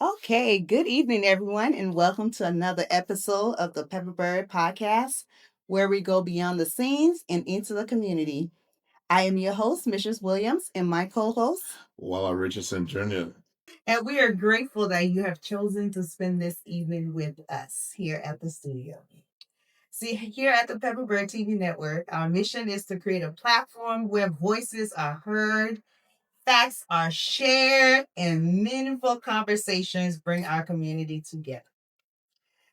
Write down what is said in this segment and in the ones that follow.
Okay, good evening, everyone, and welcome to another episode of the Pepperbird Podcast, where we go beyond the scenes and into the community. I am your host, Mrs. Williams, and my co host, Wallah Richardson Jr. and we are grateful that you have chosen to spend this evening with us here at the studio. See, here at the Pepperbird TV Network, our mission is to create a platform where voices are heard, facts are shared, and meaningful conversations bring our community together.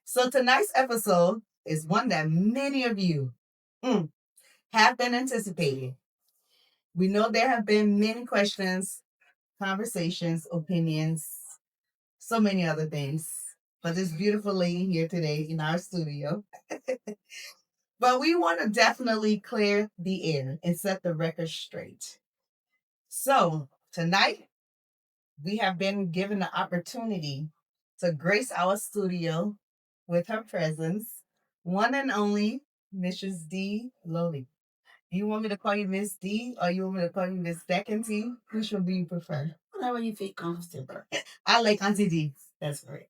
So tonight's episode is one that many of you have been anticipating. We know there have been many questions, conversations, opinions, so many other things. But this beautiful lady here today in our studio. But we want to definitely clear the air and set the record straight. So tonight we have been given the opportunity to grace our studio with her presence, one and only Mrs. Dee Lolin. Do you want me to call you Miss D or you want me to call you Miss Beckentee? Which one do you prefer? Whatever you feel comfortable. I like Auntie D. That's right.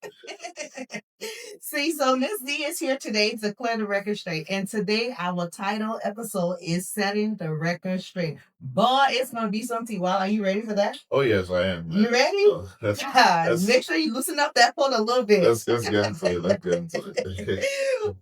See, so Miss D is here today to clear the record straight. And today our title episode is Setting the Record Straight. Boy, it's gonna be something. Wow, are you ready for that? Oh yes, I am. You ready? Make sure you loosen up that phone a little bit. Let's get into it. Let's get into it.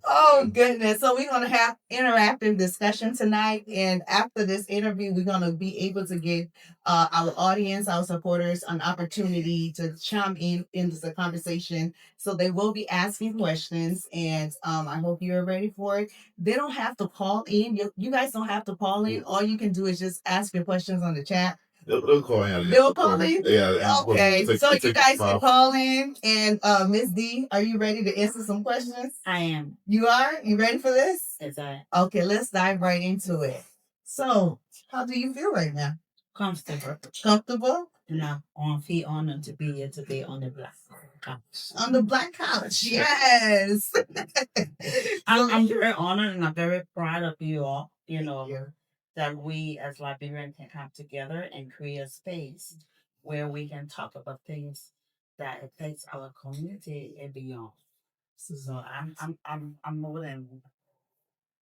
Oh goodness. So we're gonna have interactive discussion tonight. And after this interview, we're gonna be able to give our audience, our supporters, an opportunity to chime in into the conversation. So they will be asking questions, and I hope you're ready for it. They don't have to call in. You guys don't have to call in. All you can do is just ask your questions on the chat. They'll call in. They'll call in? Yeah. Okay. So you guys can call in. And Miss D, are you ready to answer some questions? I am. You are? You ready for this? Yes, I am. Okay, let's dive right into it. So, how do you feel right now? Comfortable. Comfortable? And I'm feel honored to be here today on the black couch. On the black couch, yes. I'm very honored and I'm very proud of you all, that we as Liberians can come together and create a space where we can talk about things that affects our community and beyond. So I'm more than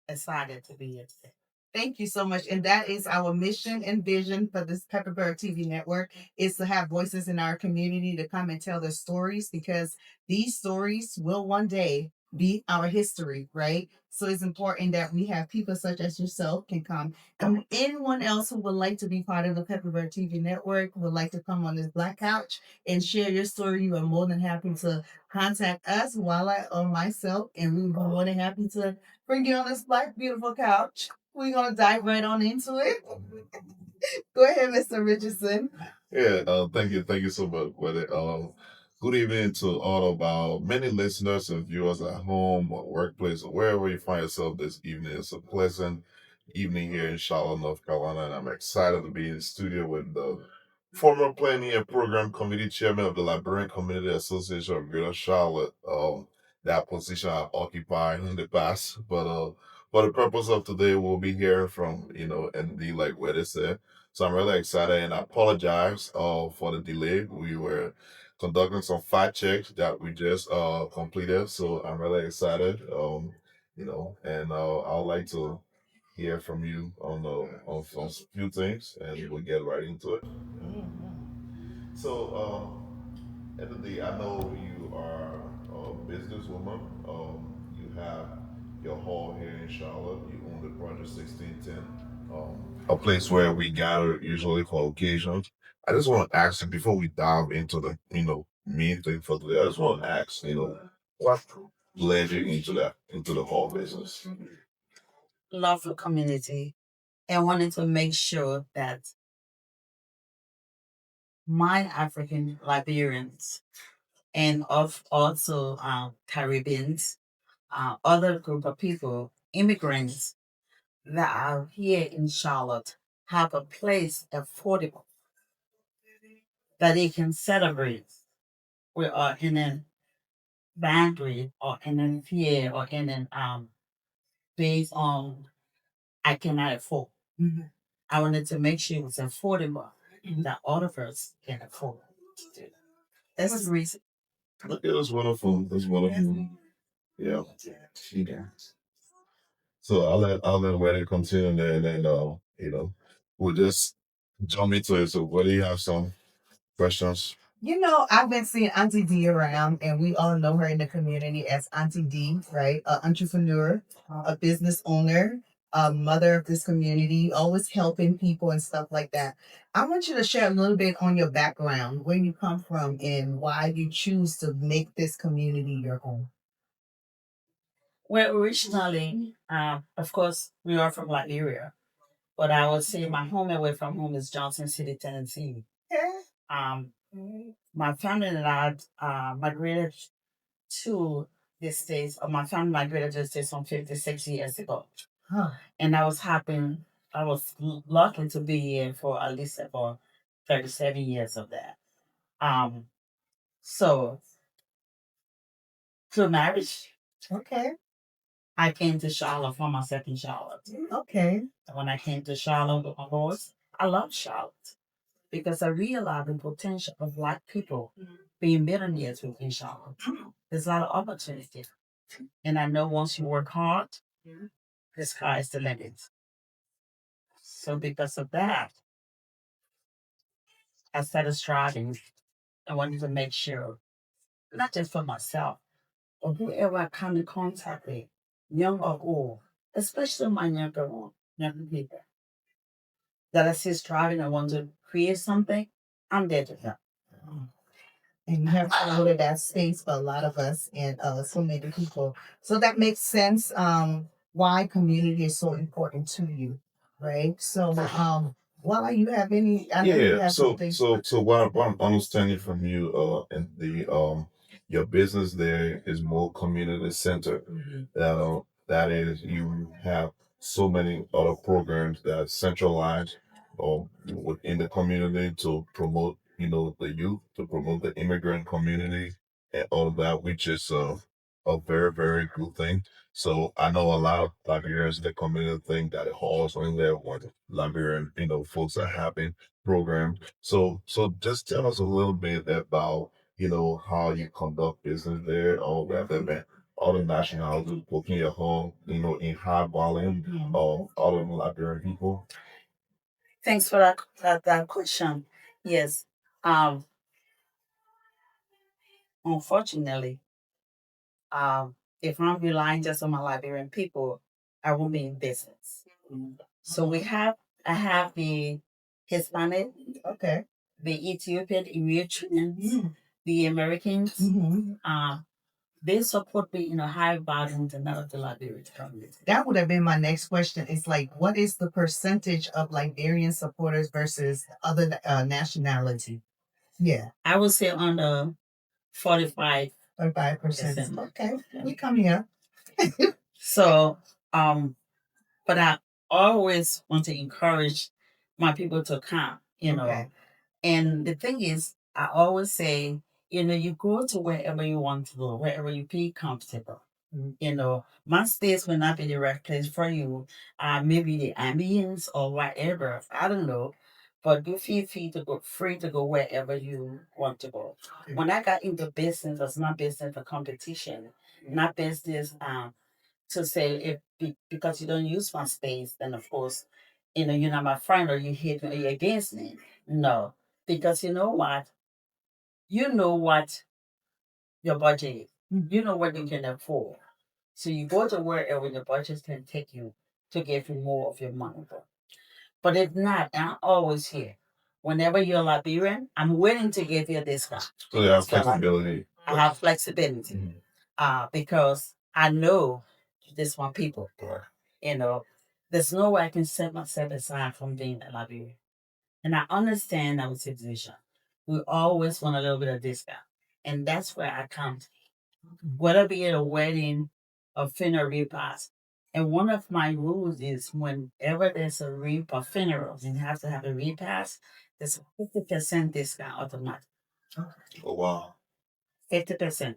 excited to be here today. Thank you so much. And that is our mission and vision for this Pepperbird TV network is to have voices in our community to come and tell their stories because these stories will one day be our history, right? So it's important that we have people such as yourself can come. And anyone else who would like to be part of the Pepperbird TV network would like to come on this black couch and share your story. You are more than happy to contact us, Wallah or myself, and we will be more than happy to bring you on this black beautiful couch. We're gonna dive right on into it. Go ahead, Mr. Richardson. Yeah. Thank you so much for it. Good evening to all of our many listeners and viewers at home or workplace or wherever you find yourself this evening. It's a pleasant evening here in Charlotte, North Carolina, and I'm excited to be in the studio with the former planning and program committee chairman of the Liberian Community Association of Greater Charlotte. That position I occupied in the past, but for the purpose of today, we'll be hearing from ND like what they said. So I'm really excited, and I apologize for the delay. We were conducting some fact checks that we just completed, so I'm really excited. And I'd like to hear from you on a few things, and we'll get right into it. So, end of the day, I know you are a businesswoman. You have your hall here in Charlotte. You own the Project 1610, a place where we gather usually for occasions. I just want to ask you before we dive into the main thing for today. I just want to ask what led you into the hall business. Love the community and wanted to make sure that my African Liberians and of also Caribbeans, other group of people, immigrants that are here in Charlotte have a place affordable that they can celebrate. We are in a boundary or in a fear or in an based on I cannot afford. Mhm. I wanted to make sure it was affordable that all of us can afford to do that. That's the reason. Okay, that's wonderful. That's wonderful. Yeah. Yeah. So I'll let Wendy continue, and then we'll just jump into it. So, what do you have some questions? I've been seeing Auntie D around, and we all know her in the community as Auntie D, right? An entrepreneur, a business owner, a mother of this community, always helping people and stuff like that. I want you to share a little bit on your background, where you come from, and why you choose to make this community your home. Well, originally, of course, we are from Liberia, but I would say my home away from home is Johnson City, Tennessee. Yeah. My family and I migrated to this States, or my family migrated to the States some 56 years ago. Huh. And I was lucky to be here for at least for 37 years of that. Um, so through marriage, okay, I came to Charlotte for my second Charlotte. Okay. And when I came to Charlotte with my boys, I love Charlotte because I realized the potential of Black people being millionaires within Charlotte. There's a lot of opportunity. And I know once you work hard, the sky is the limit. So because of that, I started striving. I wanted to make sure, not just for myself, or whoever I come in contact with, young or old, especially my younger people, that I see striving and want to create something, I'm there to help. And you have promoted that space for a lot of us and so many people. So that makes sense why community is so important to you, right? So Wallah, you have any I know you Yeah. have So something. what I'm understanding from you, and the your business there is more community centered. Mhm. That is, you have so many other programs that are centralized or within the community to promote, the youth, to promote the immigrant community and all of that, which is a very, very good thing. So I know a lot of Liberians in the community think that it also in there when Liberian, folks are having programs. So just tell us a little bit about, how you conduct business there, or rather than other nationalities booking your home, in high volume of other Liberian people. Thanks for that question. Yes. Um, Unfortunately, if I'm relying just on my Liberian people, I won't be in business. So I have the Hispanic, okay, the Ethiopian, Eritreans, the Americans. They support me in a high volume than that of the Liberian community. That would have been my next question. It's like, what is the percentage of Liberian supporters versus other nationality? Yeah. I would say under 45. 45%. Okay. We come here. So, but I always want to encourage my people to come, Okay. And the thing is, I always say, you go to wherever you want to go, wherever you feel comfortable. My space will not be the right place for you. Maybe the ambience or whatever. I don't know. But you feel free to go wherever you want to go. When I got into business, it's not business for competition, not business to say because you don't use my space, then of course, you're not my friend or you hate me or you're against me. No, because you know what? You know what your budget is. You know what you can afford. So you go to wherever your budget can take you to give you more of your money. But if not, I'm always here. Whenever you're Liberian, I'm willing to give you a discount. So you have flexibility. I have flexibility because I know this one people. Right. You know, there's no way I can set myself aside from being a Liberian. And I understand our situation. We always want a little bit of discount. And that's where I come. Whether be at a wedding or funeral repast. And one of my rules is whenever there's a a funeral and you have to have a repast, there's a 50% discount automatic. Oh wow. 50%.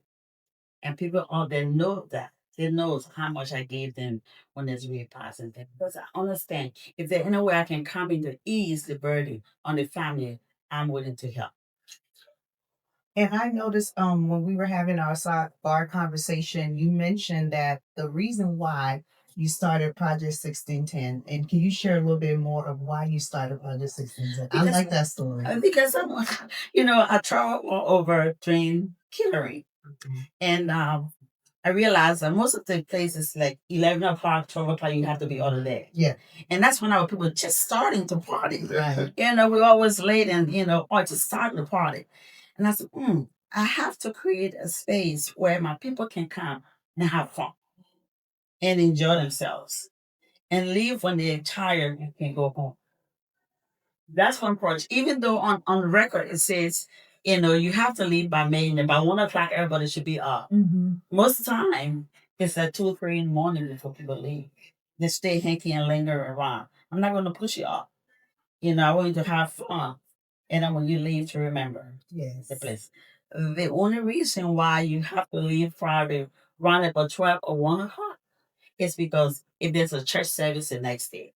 And people they know that. They knows how much I gave them when there's repast and things. Because I understand if there's any way I can come in to ease the burden on the family, I'm willing to help. And I noticed when we were having our bar conversation, you mentioned that the reason why you started Project 1610. And can you share a little bit more of why you started Project 1610? I Because like that story. because I travel all over doing catering, and I realized that most of the places like 11 o'clock, 12 o'clock, you have to be out there. Yeah. And that's when our people just starting to party. Right. We're always late and, or just starting to party. And I said, I have to create a space where my people can come and have fun and enjoy themselves and leave when they're tired and can go home. That's one approach. Even though on record it says, you have to leave by midnight. By 1 o'clock, everybody should be up. Mm-hmm. Most of the time, it's at 2 or 3 in the morning before people leave. They stay hanky and linger around. I'm not going to push you up. I want you to have fun. And I want you to leave to remember the place. The only reason why you have to leave Friday around about 12 or 1 o'clock is because if there's a church service the next day,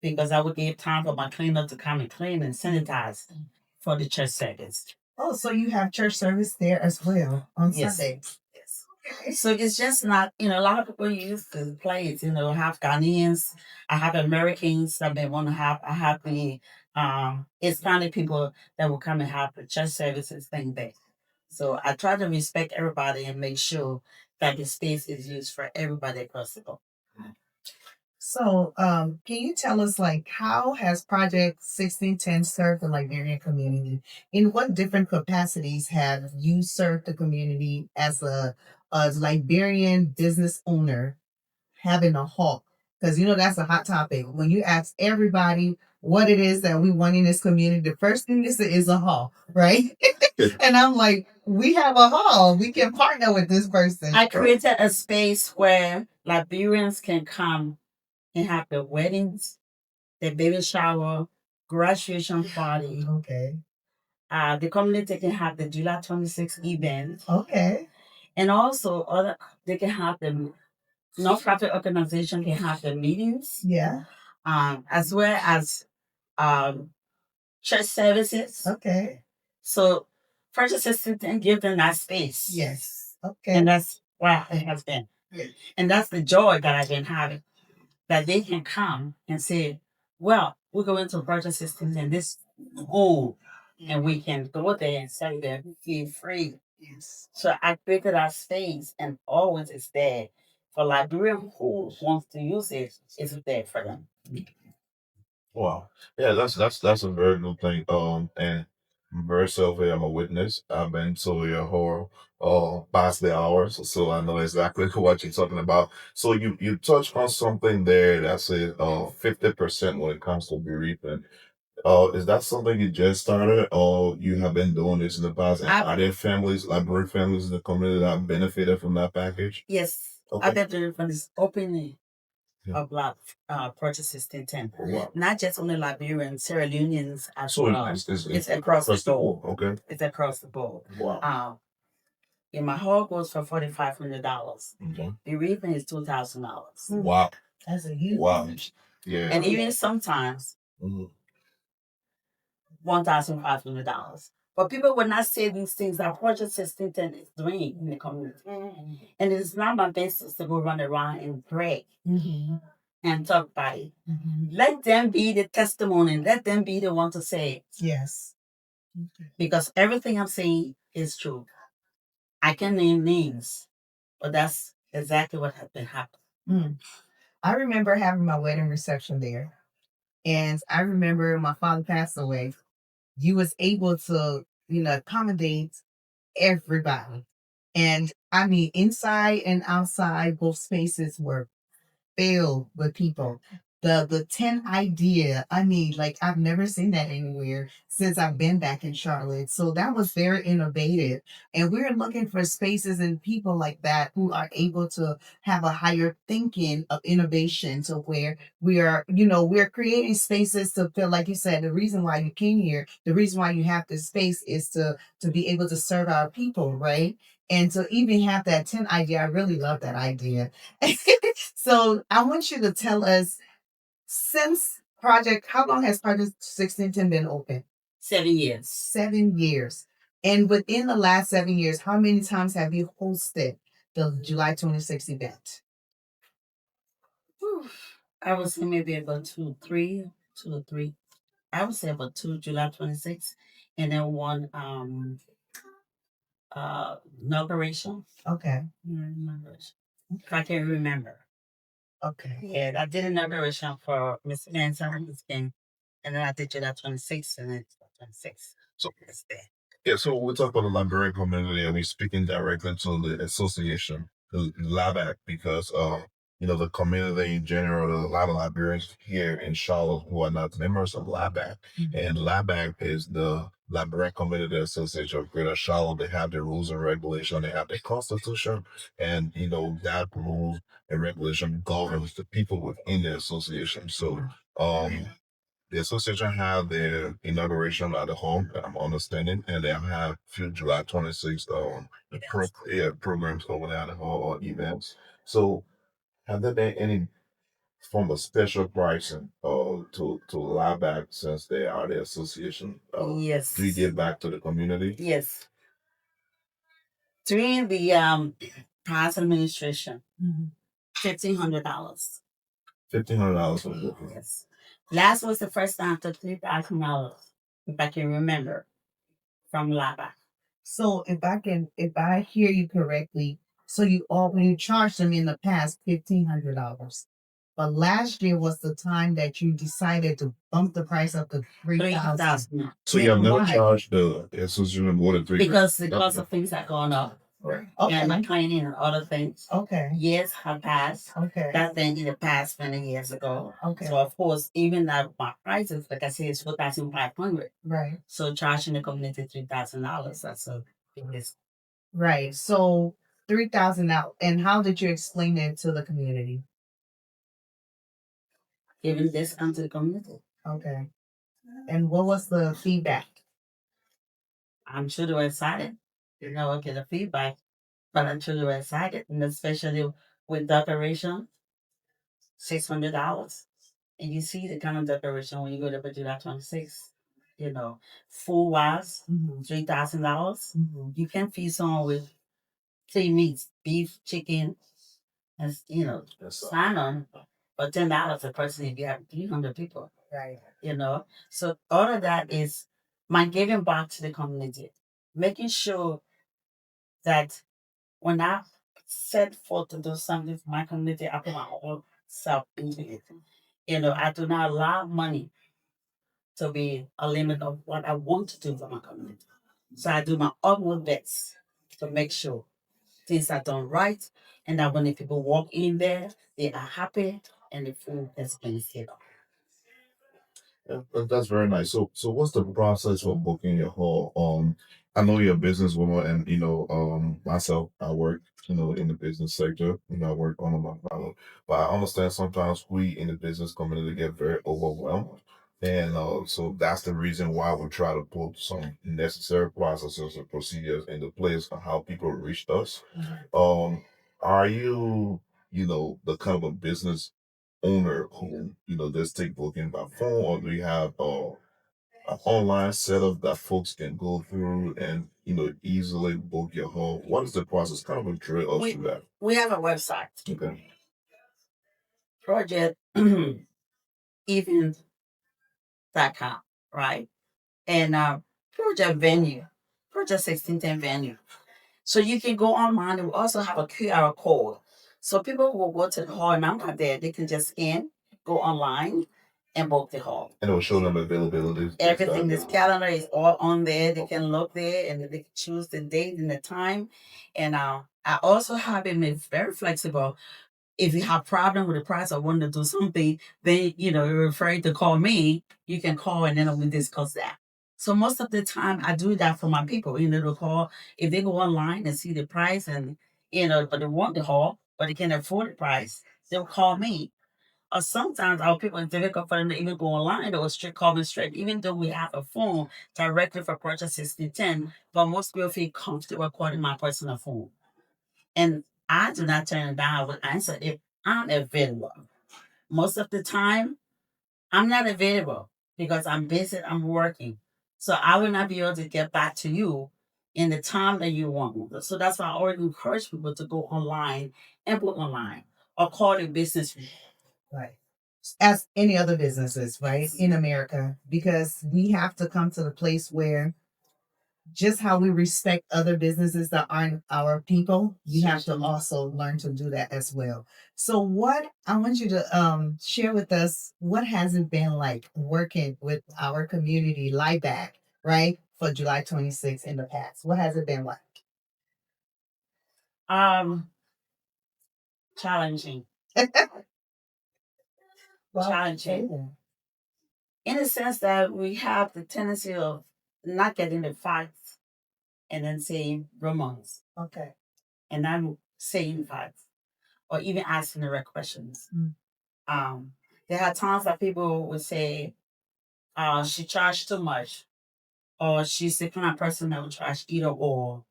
because I would give time for my cleaner to come and clean and sanitize for the church service. Oh, so you have church service there as well on Sunday. Yes. Okay. So it's just not, a lot of people use the place, have Ghanaians, I have Americans that they want to have, I have the Hispanic people that will come and have the church services thing there. So I try to respect everybody and make sure that the space is used for everybody across the board. So, can you tell us, like, how has Project 1610 served the Liberian community? In what different capacities have you served the community as a Liberian business owner having a hawk? Because, that's a hot topic. When you ask everybody what it is that we want in this community, the first thing is a hall, right? And I'm like, we have a hall. We can partner with this person. I created a space where Liberians can come and have their weddings, their baby shower, graduation party. Okay. The community can have the July 26th event. Okay. And also they can have the non-profit organization can have the meetings. Yeah. As well as church services. Okay. So First Assistant and give them that space. Yes. Okay. And that's why it has been. Yeah. And that's the joy that I've been having. That they can come and say, well, we're going to purchase systems in this home, and we can go there and sell there feel free. Yes. So I created our space, and always it's there for Liberian who wants to use it. It's there for them. Wow. Yeah, that's a very good thing. And I'm very selfish. I'm a witness. I've been to your whole past the hours, so I know exactly what you're talking about. So you touched on something there that said 50% when it comes to bereavement. Is that something you just started, or you have been doing this in the past? And are there families, library families in the community that have benefited from that package? Yes. Okay. I've been doing from this opening Yeah. of Black purchases in 10. Oh, wow. Not just only Liberians, Sierra Leoneans as So well. It's across the board. Okay. It's across the board. Wow. And my hall goes for $4,500. Okay. The bereavement is $2,000. Wow. That's a huge. Wow. Yeah. And even sometimes Mhm. $1,500. But people would not say these things that Project 1610 is doing in the community. And it's not my business to go run around and pray and talk about it. Let them be the testimony. Let them be the one to say it. Yes. Because everything I'm saying is true. I can name names, but that's exactly what has been happening. I remember having my wedding reception there. And I remember my father passed away. You was able to, accommodate everybody. And I mean, inside and outside, both spaces were filled with people. The tent idea, I mean, like I've never seen that anywhere since I've been back in Charlotte. So that was very innovative. And we're looking for spaces and people like that who are able to have a higher thinking of innovation to where we are, we're creating spaces to feel like you said, the reason why you came here, the reason why you have this space is to be able to serve our people, right? And to even have that tent idea, I really love that idea. So I want you to tell us, how long has Project 1610 been open? 7 years. 7 years. And within the last 7 years, how many times have you hosted the July 26th event? Whew. I would say maybe about two or three. I would say about two July 26th, and then one inauguration. Okay. Inauguration. If I can remember. Okay. Yeah, I did inauguration for Miss Manson's game, and then I did July 26th and then 26th. So It's there. yeah, so we talk about the Liberian community and we're speaking directly to the association, the LIBAC, because the community in general, there are a lot of Liberians here in Charlotte who are not members of LIBAC. And LIBAC is the Liberian Community Association of Greater Charlotte. They have their rules and regulation, they have their constitution, and that rules and regulation governs the people within the association. So the association have their inauguration at the home, I'm understanding, and they'll have few July 26th programs over there at the hall or events. So have there been any form of special pricing to lie back since they are the association? Yes. Do you give back to the community? Yes. During the past administration, $1,500. $1,500 for the Yes. Last was the first time I took $3,000, if I can remember, from LIBAC. So if I hear you correctly, so when you charged them in the past $1,500, but last year was the time that you decided to bump the price up to 3,000. 3,000. So you have never Why? charged the association more than three? Because the cost of things are going up. Okay. And my cleaning and other things. Okay. Years have passed. Okay. That's been in the past many years ago. Okay. So of course, even now my prices, like I said, it's 4,500. Right. So charging the community $3,000, that's a big risk. Right. So $3,000. And how did you explain it to the community? Giving discount to the community. Okay. And what was the feedback? I'm sure they were excited. Okay, the feedback, but I'm sure they were excited, and especially with decoration, $600. And you see the kind of decoration when you go to July 26th. Food wise, $3,000. You can feed someone with three meats, beef, chicken, and sign on for $10 a person if you have 300 people. Right. So all of that is my giving back to the community, making sure that when I set forth to do something for my community, I put my whole self into it. I do not allow money to be a limit of what I want to do for my community. So I do my utmost best to make sure things are done right, and that when the people walk in there, they are happy and the food is being set up. Yeah, that's very nice. So what's the process for booking your hall? I know you're a businesswoman, and myself, I work, in the business sector. I work on my fellow, but I understand sometimes we in the business community get very overwhelmed, and so that's the reason why we try to put some necessary processes and procedures into place on how people reach us. Are you, the kind of a business owner who just take booking by phone, or do you have an online setup that folks can go through and easily book your home? What is the process? Kind of a drill us through that. We have a website, Okay. project events.com, right? And project venue, project 1610 venue. So you can go online, and we also have a QR code. So people will go to the hall, and I'm not there, they can just scan, go online, and book the hall. And it will show them availability. Everything, this calendar is all on there. They can look there and they can choose the date and the time. And I also have it made very flexible. If you have problem with the price or want to do something, then you're afraid to call me. You can call and then we discuss that. So most of the time I do that for my people. They'll call if they go online and see the price and but they want the hall, but they can't afford the price. They'll call me. Or sometimes our people, it's difficult for them to even go online or call me straight, even though we have a phone directly for purchase 6010, but most people feel comfortable calling my personal phone. And I do not turn it down. I would answer if I'm available. Most of the time, I'm not available because I'm busy, I'm working. So I will not be able to get back to you in the time that you want. So that's why I always encourage people to go online and book online or call their business. Right. As any other businesses, right, in America, because we have to come to the place where just how we respect other businesses that aren't our people, we have to also learn to do that as well. So what I want you to share with us, what has it been like working with our community LIBAC, right, for July 26th in the past? What has it been like? Um, challenging. Well, Challenging. In the sense that we have the tendency of not getting the facts and then saying rumors. Okay. And not saying facts or even asking the right questions. Um, there are times that people would say, she charged too much, or she's the kind of person that would charge either or,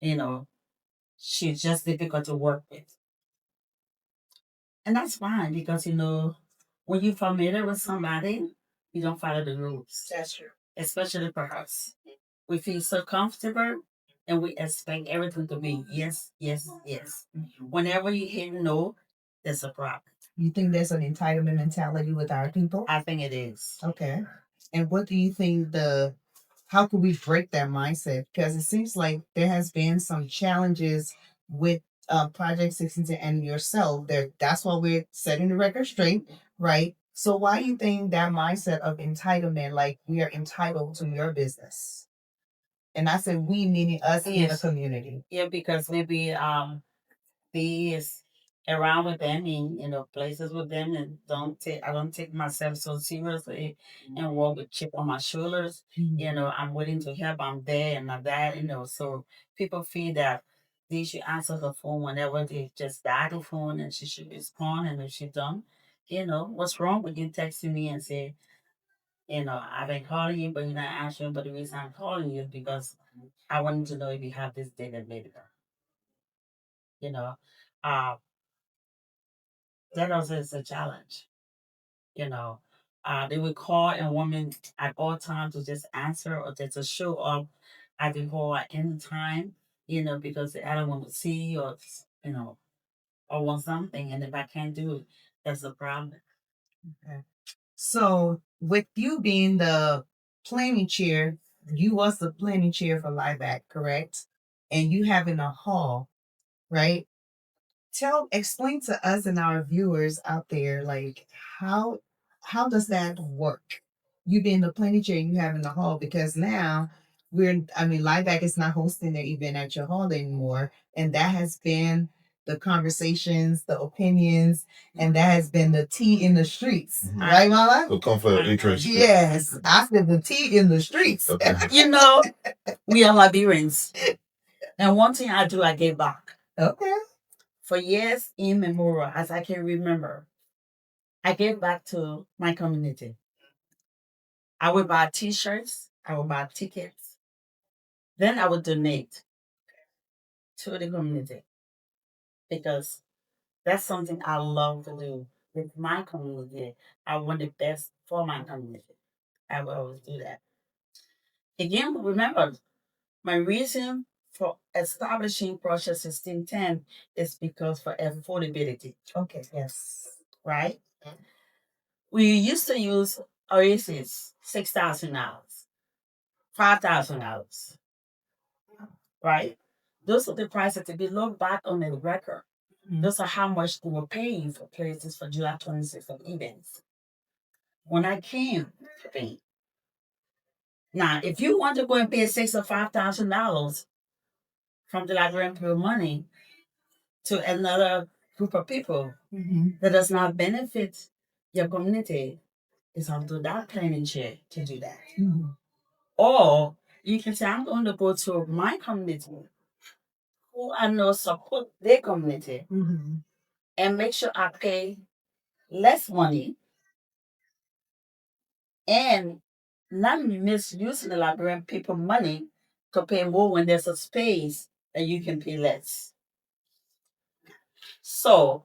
you know, she's just difficult to work with. And that's fine because, when you're familiar with somebody, you don't follow the rules. That's true. Especially for us. We feel so comfortable and we expect everything to be yes, yes, yes. Whenever you hear no, there's a problem. You think there's an entitlement mentality with our people? I think it is. Okay. And what do you think how can we break that mindset? Because it seems like there has been some challenges with Project 16 and yourself. That's why we're setting the record straight, right? So why do you think that mindset of entitlement, like we are entitled to your business? And I said we meaning us in the community. Yeah, because maybe be is around with them in places with them and I don't take myself so seriously and walk with chip on my shoulders. I'm willing to help, I'm there and not that, so people feel that they should answer the phone whenever they just dial the phone and she should respond, and if she don't, what's wrong with you texting me and say, I've been calling you but you're not answering, but the reason I'm calling you is because I wanted to know if you have this data later. You know, uh, that also is a challenge. You know, they would call a woman at all times to just answer or just to show up at the call at any time. Because the other one would see or or want something, and if I can't do it, that's a problem. Okay. So with you being the planning chair, you was the planning chair for LIBAC, correct? And you having a hall, right? Explain to us and our viewers out there, like how how does that work? You being the planning chair, you having the hall, because now LIBAC is not hosting their event at your hall anymore, and that has been the conversations, the opinions, and that has been the tea in the streets, right, Mala? The conflict of interest. Yes, I said the tea in the streets. Okay. We are Liberians, and one thing I do, I give back. Okay. For years immemorial, as I can remember, I gave back to my community. I would buy T-shirts, I would buy tickets, then I would donate to the community because that's something I love to do with my community. I want the best for my community. I will always do that. Again, remember, my reason for establishing Project 1610 is because for affordability. Okay, yes. Right? We used to use Oasis $6,000, $5,000, right? Those are the prices. If you look back on the record, those are how much they were paying for places for July 26th of events. When I came to pay, now if you want to go and pay $6,000 or $5,000 from the Liberian people money to another group of people that does not benefit your community, it's up to that planning chair to do that. Or you can say, I'm going to go to my community who I know support their community and make sure I pay less money and not misusing the Liberian people money to pay more when there's a space that you can pay less. So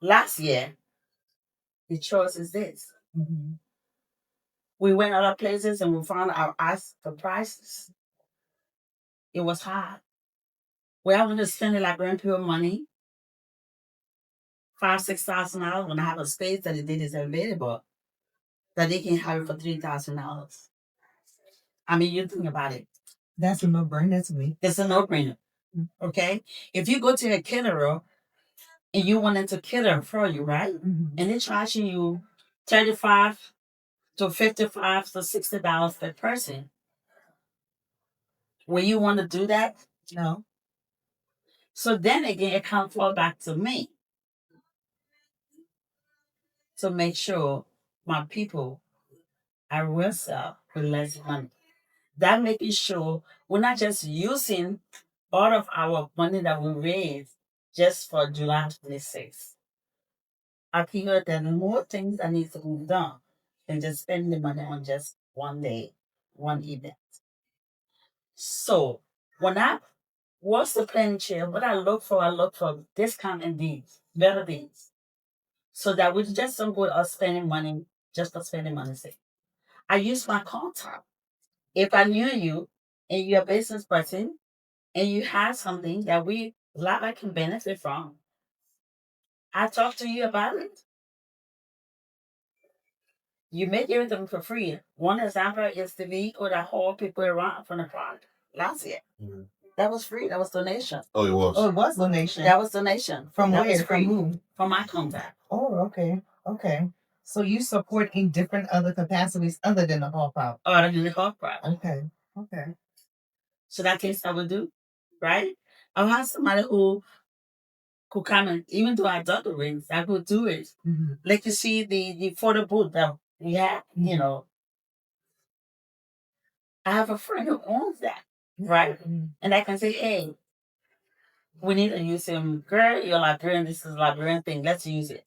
last year, the choice is this. We went other places and we found our ask the prices. It was high. We're having to spend like grand people money, $5,000-6,000 when I have a space that it is available, that they can have it for $3,000. I mean, you think about it. That's a no-brainer to me. It's a no-brainer. Okay? If you go to a caterer and you want to cater for you, right? Mm-hmm. And they're charging you $35 to $55 to $60 per person. Will you want to do that? No. So then again, it can fall back to me to make sure my people are well served with less money. That making sure we're not just using all of our money that we raise just for July 26th. I feel there are more things that need to be done than just spending money on just one day, one event. So when I was the planning chair, what I look for discount and deals, better deals. So that we just don't go out spending money just for spending money's sake. I use my contact. If I knew you and you're a business person and you have something that we LIBAC can benefit from, I talk to you about it. You make everything for free. One example is the vehicle that hauled people around from the front last year. Mm-hmm. That was free. That was donation. Oh, it was. Oh, it was donation. That was donation. From that where? Was free. From who? From my contact. Oh, okay. Okay. So you support in different other capacities other than the Hall Prop. Other than the Hall Prop. Okay. Okay. So that case I would do, right? I have somebody who could come and even though I done the rings, I could do it. Mm-hmm. Like you see the photo booth that we have, mm-hmm. You know. I have a friend who owns that, right? Mm-hmm. And I can say, hey, we need to use him. Girl, you're Liberian, this is a Liberian thing, let's use it.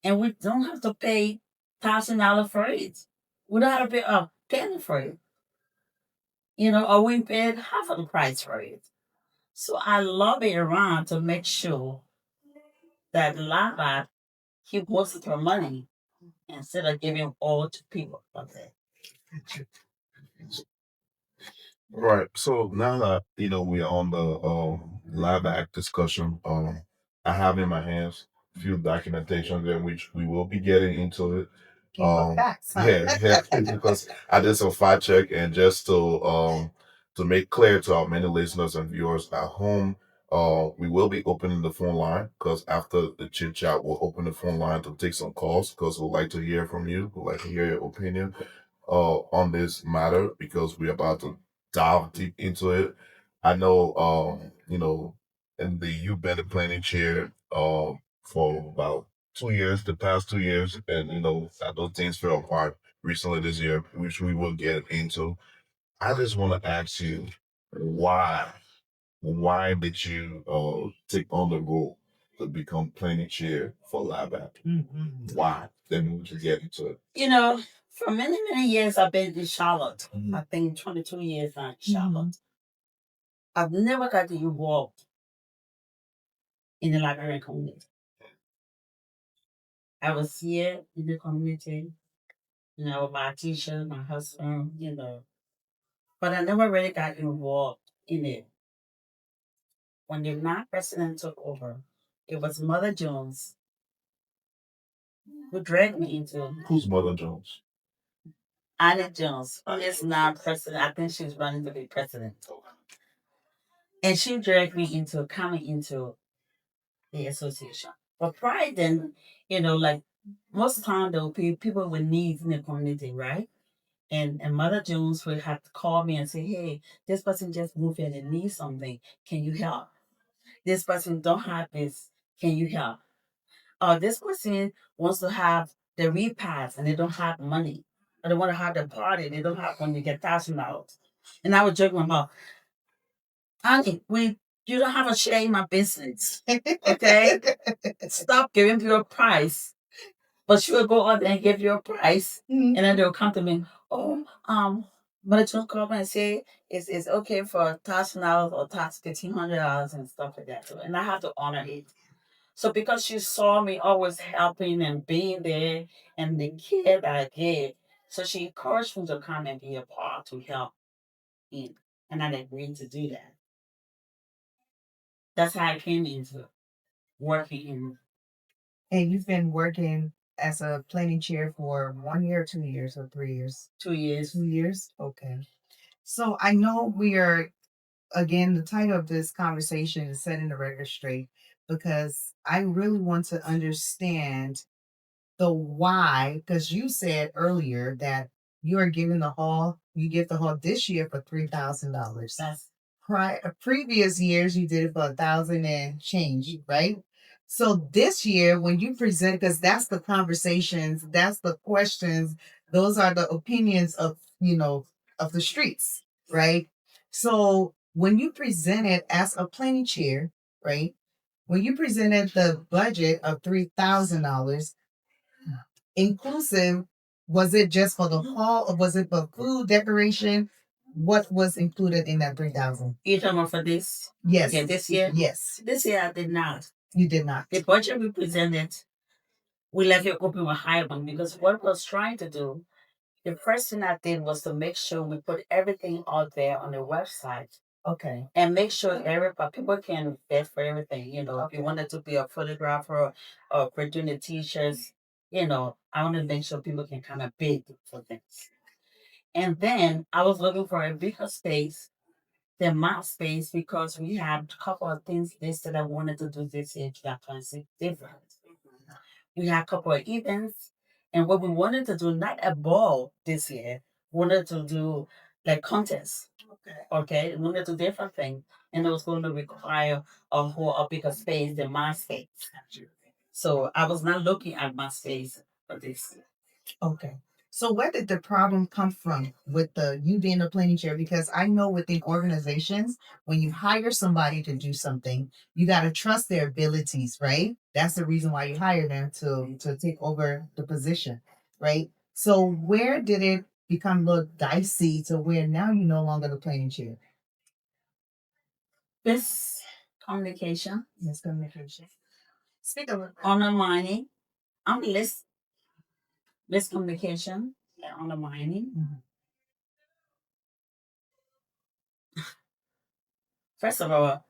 And we don't have to pay $1,000 for it. We don't have to pay a penny for it. You know, or we paid half of the price for it. So I lobby around to make sure that LIBAC keep most of her money instead of giving all to people. Okay. Right. So now that we are on the LIBAC discussion, I have in my hands a few documentations in which we will be getting into it. Facts, huh? Yeah, because I did some fact check and just to make clear to our many listeners and viewers at home, we will be opening the phone line because after the chit chat, we'll open the phone line to take some calls because we'd like to hear from you. We'd like to hear your opinion on this matter because we're about to dive deep into it. I know, and you've been the planning chair for about 2 years, the past 2 years, and that those things fell apart recently this year, which we will get into. I just want to ask you why did you take on the role to become planning chair for LIBAC? Mm-hmm. Why? Then we just get into it. You know, for many, many years I've been in Charlotte. Mm-hmm. I've been 22 years now in Charlotte. Mm-hmm. I've never got to involved in the Liberian community. I was here in the community, my teacher, my husband, but I never really got involved in it. When the now president took over, it was Mother Jones who dragged me into. Who's Mother Jones? Annie Jones, who is now president. I think she's running to be president. And she dragged me into coming into the association. But prior then, like most of the time there will be people with needs in the community, right? And Mother Jones would have to call me and say, hey, this person just moved in and needs something. Can you help? This person don't have this. Can you help? This person wants to have the repast and they don't have money. Or they want to have the party. They don't have money to get $1,000. And I would joke my mom, honey, you don't have a share in my business. Okay? Stop giving people a price. But she will go out there and give you a price. Mm-hmm. And then they'll come to me, Mother Jones called me and say it's okay for $1,000 or $1,500 and stuff like that. And I have to honor it. So because she saw me always helping and being there and the care that I gave, so she encouraged me to come and be a part to help in. And I agreed to do that. That's how I came into working in And you've been working as a planning chair for 1 year, 2 years, or 3 years? 2 years. 2 years? Okay. So I know we are, again, the title of this conversation is Setting the Record Straight, because I really want to understand the why, because you said earlier that you are giving the hall, you give the hall this year for $3,000. That's Previous years you did it for 1,000 and change, right? So this year when you present, because that's the conversations, that's the questions, those are the opinions of, of the streets, right? So when you presented as a planning chair, right? When you presented the budget of $3,000 inclusive, was it just for the hall or was it for food, decoration? What was included in that 3,000? you talking about for this? Yes. Okay, this year? Yes. This year I did not. You did not. The budget we presented, we left it open with high one because what I was trying to do, the first thing I did was to make sure we put everything out there on the website. Okay. And make sure everybody people can bid for everything. If you wanted to be a photographer or printing the t-shirts, I want to make sure people can kind of bid for things. And then I was looking for a bigger space than my space because we had a couple of things listed I wanted to do this year that was different. We had a couple of events, and what we wanted to do, not a ball this year, wanted to do like contests. Okay, we wanted to do different things, and it was going to require a bigger space than my space. So I was not looking at my space for this. Okay. So where did the problem come from with the you being a planning chair? Because I know within organizations, when you hire somebody to do something, you got to trust their abilities, right? That's the reason why you hire them to take over the position, right? So where did it become a little dicey to where now you're no longer the planning chair? This communication, Miscommunication. Speak a little. undermining, I'm list miscommunication, and undermining. Mhm. First of all,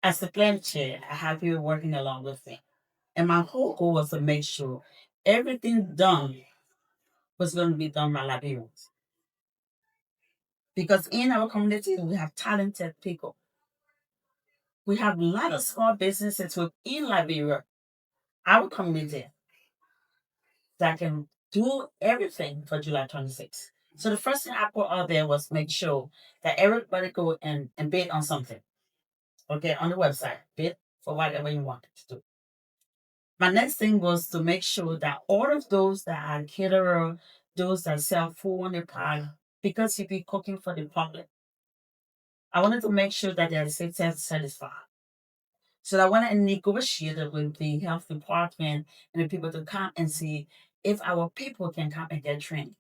as the plan chair, I have you working along with me. And my whole goal was to make sure everything done was going to be done by Liberians. Because in our community, we have talented people. We have a lot of small businesses within Liberia, our community, that can do everything for July 26th. So the first thing I put out there was make sure that everybody go and bid on something. Okay, on the website, bid for whatever you wanted to do. My next thing was to make sure that all of those that are caterer, those that sell food on the park, because you be cooking for the public, I wanted to make sure that they're satisfied. So I went and negotiated with the health department and the people to come and see if our people can come and get trained.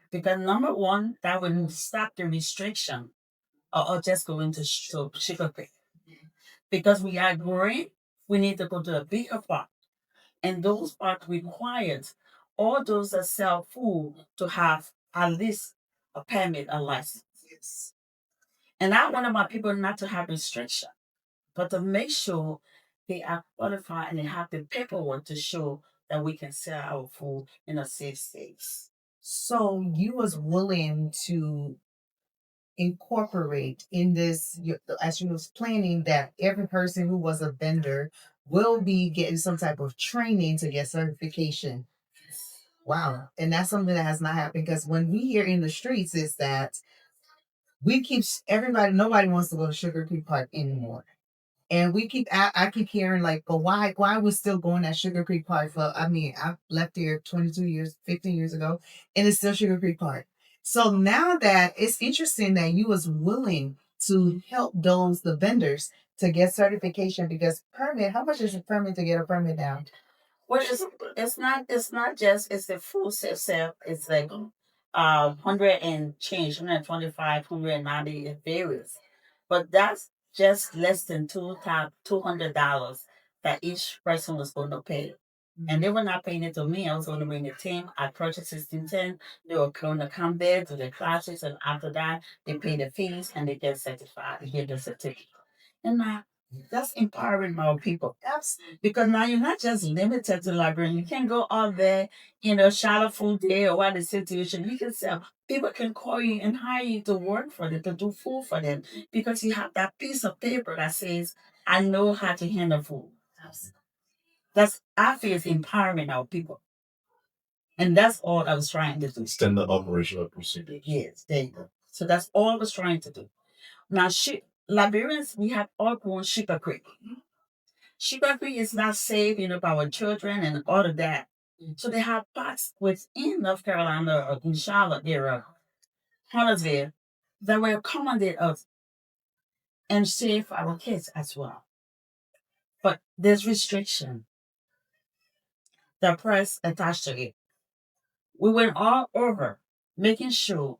Because number one, that would stop the restriction or just go into sugar creek. Because we are growing, we need to go to a bigger park. And those parks required all those that sell food to have at least a permit, a license. Yes. And I wanted my people not to have restriction, but to make sure they are qualified and they have the paperwork to show that we can sell our food in a safe space. So you was willing to incorporate in this, as you was planning, that every person who was a vendor will be getting some type of training to get certification. Wow. And that's something that has not happened, because when we hear in the streets is that we keep everybody, nobody wants to go to Sugar Creek Park anymore. And we keep, I keep hearing like, but why we're still going at Sugar Creek Park for, I mean, I left there 22 years, 15 years ago, and it's still Sugar Creek Park. So now that it's interesting that you was willing to help the vendors to get certification, because permit, how much is a permit to get a permit now? Well, it's not just it's the full sale. It's like 100 and change, 125, 190, it varies. But that's just less than $200 that each person was going to pay. And they were not paying it to me. I was going to bring a team. I purchased 1610. They were going to come there, do the classes, and after that, they pay the fees and they get certified. They get the certificate. And now that's empowering our people. Because now you're not just limited to Liberian. You can go out there, Charlotte Food Day or what the situation. You can sell. People can call you and hire you to work for them, to do food for them, because you have that piece of paper that says, I know how to handle food. That's, I feel, is empowering our people. And that's all I was trying to do. Standard operational procedure. Yes, there you go. So that's all I was trying to do. Now, Liberians, we have all grown Sugar Creek. Sugar Creek is not safe, by our children and all of that. So they have parts within North Carolina or in Charlotte area, Huntersville, that will accommodate us and save our kids as well. But there's restriction. The price attached to it. We went all over making sure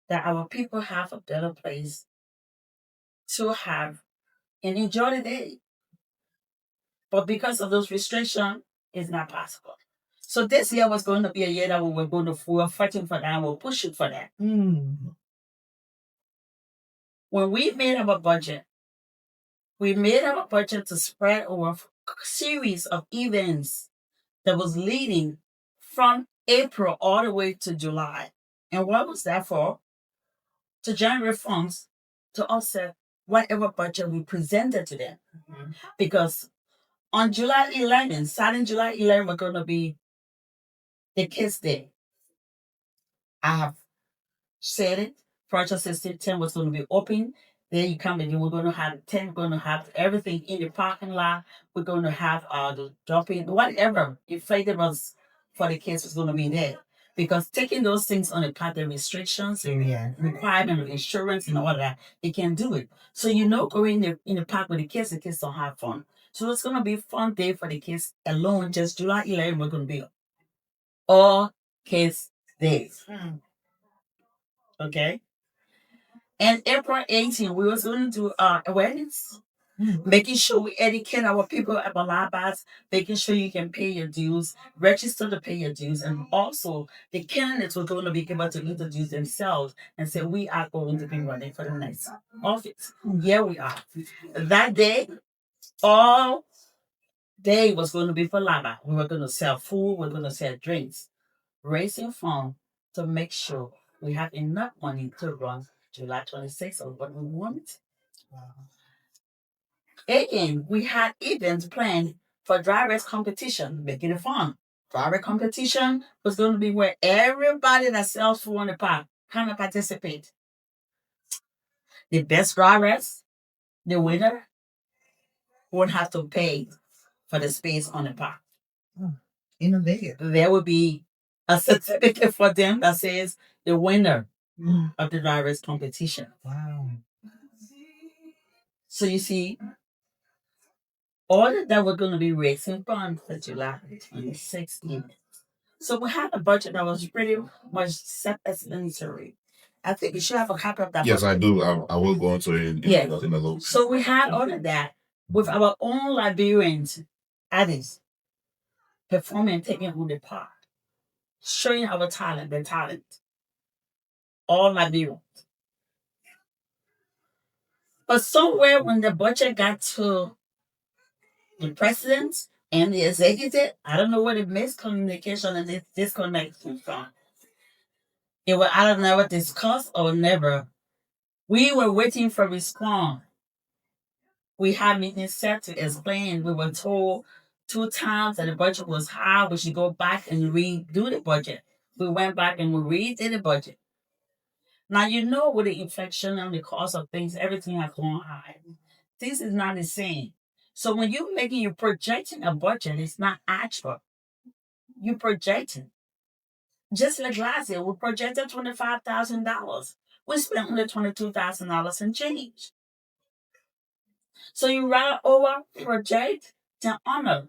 that our people have a better place to have and enjoy the day. But because of those restrictions, it's not possible. So this year was going to be a year that we were fighting for that, we were pushing for that. When we made our budget, to spread over a series of events that was leading from April all the way to July. And what was that for? To generate funds to offset whatever budget we presented to them. Because on July 11th, starting July 11th, we're going to be the Kids Day. I have said it. Project System 10 was going to be open. There you come and we're going to have 10, we're going to have everything in the parking lot. We're going to have the dropping, whatever inflatables for the kids was going to be there. Because taking those things on the path, the restrictions, requirement of insurance and all that, they can't do it. So going in the park with the kids don't have fun. So it's going to be a fun day for the kids alone. Just July 11th, we're going to be all kids days. Okay? And April 18th, we was going to do awareness. Making sure we educate our people about LIBAC, making sure you can pay your dues, register to pay your dues, and also the candidates were going to be able to introduce themselves and say, we are going to be running for the next office. Here we are. That day, all day was going to be for LIBAC. We were going to sell food, we were going to sell drinks, raising funds to make sure we have enough money to run July 26th or what we want. Again, we had events planned for dry race competition, making it fun. Dry race competition was going to be where everybody that sells food in the park kind of participate. The best dry race, the winner, would have to pay for the space on the park. Innovative. There would be a certificate for them that says the winner of the dry race competition. Wow. So you see, all that we're going to be raising funds for July 26th. So we had a budget that was pretty much self-explanatory. I think you should have a copy of that. Yes, budget. I do. I will go into it in a little. So we had all of that with our own Liberians artists performing, taking on the part, showing our talent, their talent. All Liberians. But somewhere when the budget got to the president and the executive, I don't know where the miscommunication and this disconnect came from. It was either never discussed or never. We were waiting for response. We had meetings set to explain. We were told 2 times that the budget was high. We should go back and redo the budget. We went back and we redid the budget. Now, with the inflation and the cost of things, everything has gone high. This is not the same. So when you're projecting a budget, it's not actual. You're projecting. Just like last year, we projected $25,000. We spent only $22,000 and change. So you rather over project than honor.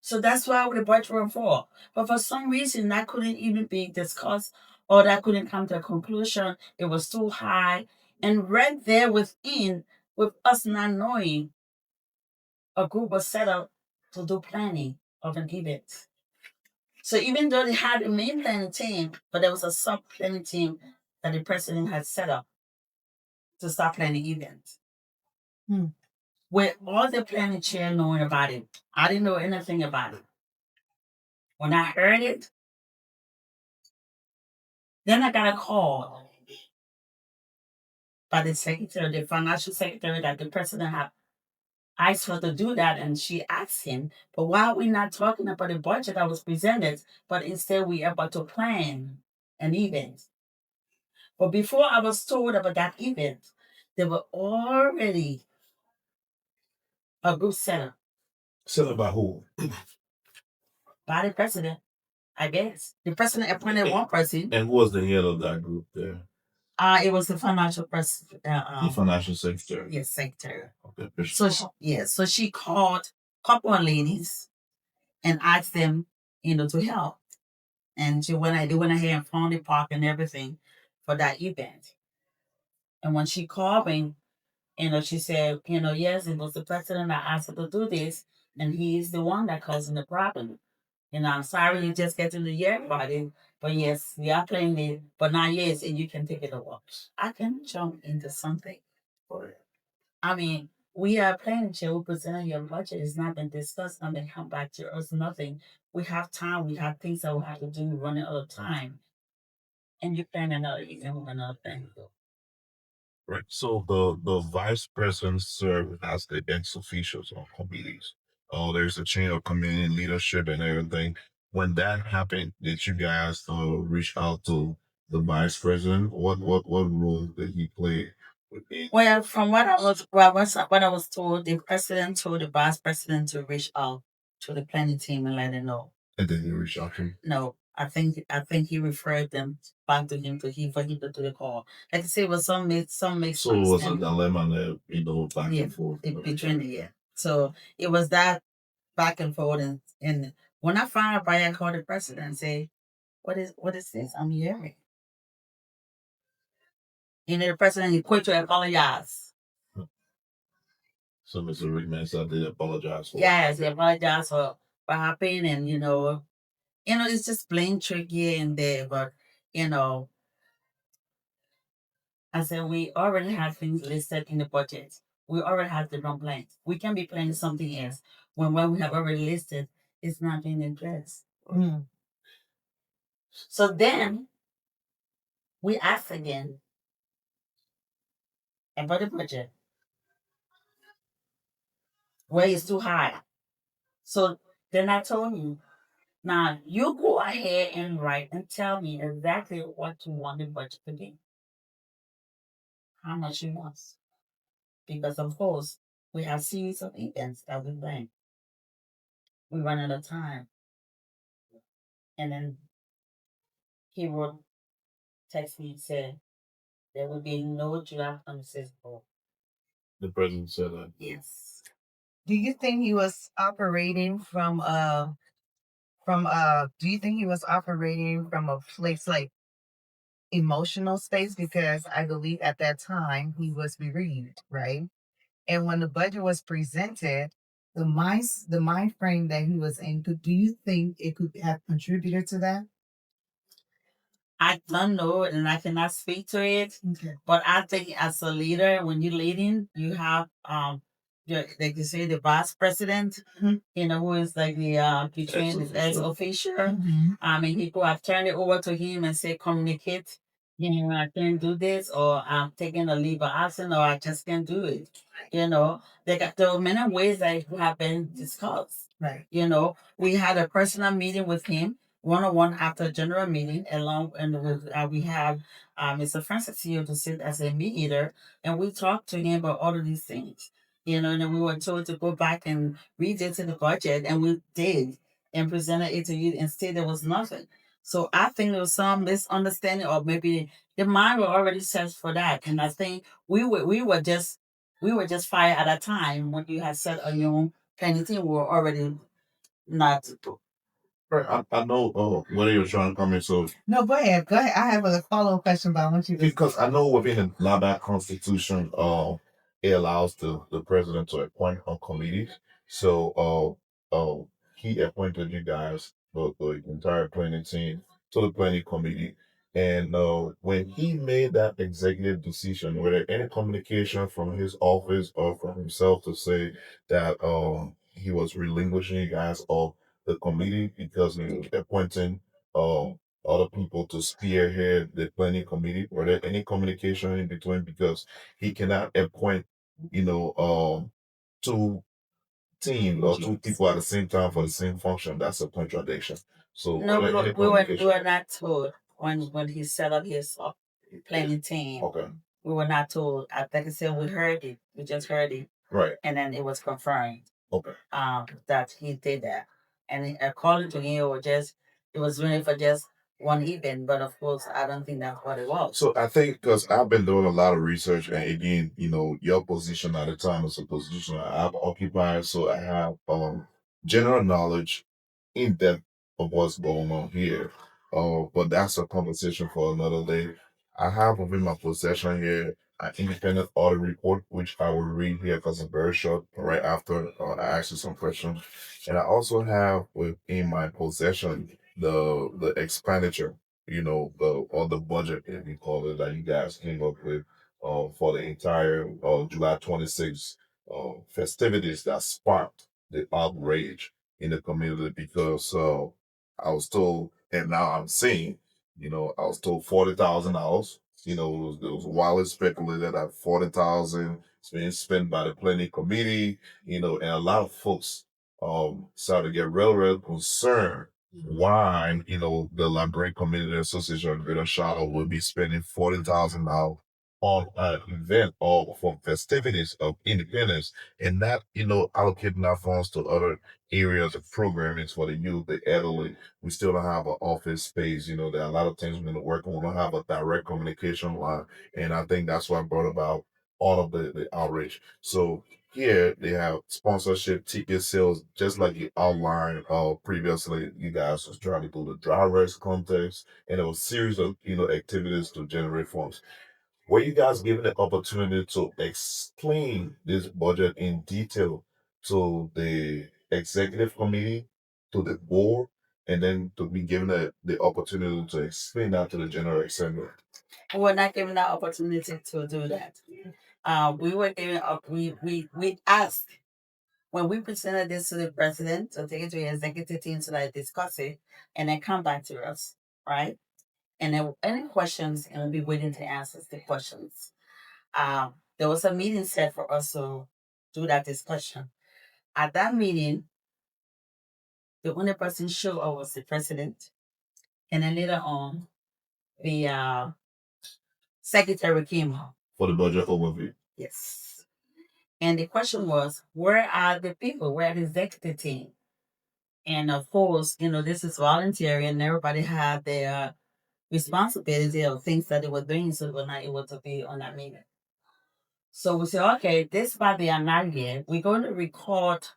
So that's why the budget were for. But for some reason, that couldn't even be discussed or that couldn't come to a conclusion. It was too high. And right there within, with us not knowing, a group was set up to do planning of an event. So even though they had a main planning team, but there was a sub planning team that the president had set up to start planning events. With all the planning chair knowing about it, I didn't know anything about it. When I heard it, then I got a call by the secretary, the financial secretary, that the president had asked her to do that, and she asked him, but why are we not talking about the budget that was presented, but instead we are about to plan an event? But before I was told about that event, there were already a group set up Set by who? by the president, I guess. The president appointed one person. And who was the head of that group there? It was the financial president. The financial secretary. Yes, secretary. Okay. So she called a couple of ladies and asked them, to help. And they went ahead and found the park and everything for that event. And when she called me, she said, yes, it was the president that asked her to do this, and he's the one that causing the problem. I'm sorry you just get to the year about it, but yes, we are playing it, but not yes, and you can take it over. I can jump into something for it. I mean, we are playing shit. We presenting your budget. It's not been discussed, nothing come back to us, nothing. We have time, we have things that we have to do, we're running out of time. And you plan another event with another thing. Right. So the vice president serve as the ex officials on committees. Oh, there's a chain of community leadership and everything. When that happened, did you guys reach out to the vice president? What role did he play within? Well, from what I was told, the president told the vice president to reach out to the planning team and let them know. And then you reach out to him? No, I think he referred them back to him for him to do the call. Like I say, it was some mix. So it was a dilemma there, back and forth between the year. So it was that back and forth, and when I found out, I called the president and say, what is this I'm hearing? The president, he quit to apologize. So Mr. Rickman I did apologize for. Yes, he apologized for what happened, and it's just plain tricky in there, but I said we already have things listed in the budget. We already have the wrong plans. We can be planning something else when what we have already listed is not being addressed. So then we asked again about the budget. Where it's too high. So then I told you, now you go ahead and write and tell me exactly what you want the budget to be. How much you want. Because of course, we have series of events that we plan. We run out of time. And then he wrote, text me and said, there will be no draft on the board. The president said that. Yes. Do you think he was operating from do you think he was operating from a place like emotional space? Because I believe at that time he was bereaved, right? And when the budget was presented, the mind frame that he was in, do you think it could have contributed to that? I don't know, and I cannot speak to it. Okay. But I think as a leader, when you're leading, you have like you say, the vice president, who is like the between his ex official. I mean, people have turned it over to him and say, communicate. I can't do this, or I'm taking a leave of absence, or I just can't do it. There are many ways that have been discussed. Right. We had a personal meeting with him, one-on-one after a general meeting, along and we have Mr. Francis here to sit as a mediator, and we talked to him about all of these things. And then we were told to go back and revisit the budget, and we did, and presented it to you, and still there was nothing. So I think there was some misunderstanding, or maybe the mind were already set for that. And I think we were just fired at a time when you had set a young planning team. We were already not. Right, I know whether you're trying to come in, so no, go ahead. I have a follow-up question, but I want you to, because I know within the LIBAC constitution, it allows the president to appoint on committees. So he appointed you guys, the entire planning team, to the planning committee. And when he made that executive decision, were there any communication from his office or from himself to say that he was relinquishing you guys off the committee because he was appointing other people to spearhead the planning committee? Were there any communication in between? Because he cannot appoint, two team or two people at the same time for the same function. That's a contradiction. So No, were there any we communication? were not told when he set up his planning team. Okay. We were not told. Like I said, we heard it. We just heard it, Right. and then it was confirmed Okay. that he did that. And according to him, it was really for just one event. But of course, I don't think that's what it was. So I think because I've been doing a lot of research, and again, your position at the time is a position I've occupied, so I have general knowledge in depth of what's going on here. But that's a conversation for another day. I have within my possession here an independent audit report, which I will read here because it's very short. Right after I ask you some questions, and I also have within my possession the expenditure, or the budget, if you call it, that you guys came up with for the entire July 26th festivities that sparked the outrage in the community because I was told, and now I'm seeing, I was told $40,000. It was widely speculated that 40,000 is being spent by the planning committee, and a lot of folks started to get real concerned why, the Liberian Community Association of Greater Charlotte will be spending $40,000 on an event or for festivities of independence and not, allocating our funds to other areas of programming for the youth, the elderly. We still don't have an office space. There are a lot of things we're going to work on. We don't have a direct communication line. And I think that's what brought about all of the outrage. So here they have sponsorship, ticket sales, just like you outlined previously. You guys was trying to do the dry race contest and a series of activities to generate funds. Were you guys given the opportunity to explain this budget in detail to the executive committee, to the board, and then to be given the opportunity to explain that to the general assembly? We were not given that opportunity to do that. We were given we asked when we presented this to the president to take it to the executive team so that they discuss it and then come back to us, right? And then any questions, and we'll be waiting to answer the questions. There was a meeting set for us to do that discussion. At that meeting, the only person showed up was the president, and then later on, the secretary came up. For the budget overview. Yes. And the question was, where are the people? Where are the executive team? And of course, this is voluntary and everybody had their responsibility of things that they were doing, so they were not able to be on that meeting. So we said, okay, this why they are not here. We're going to record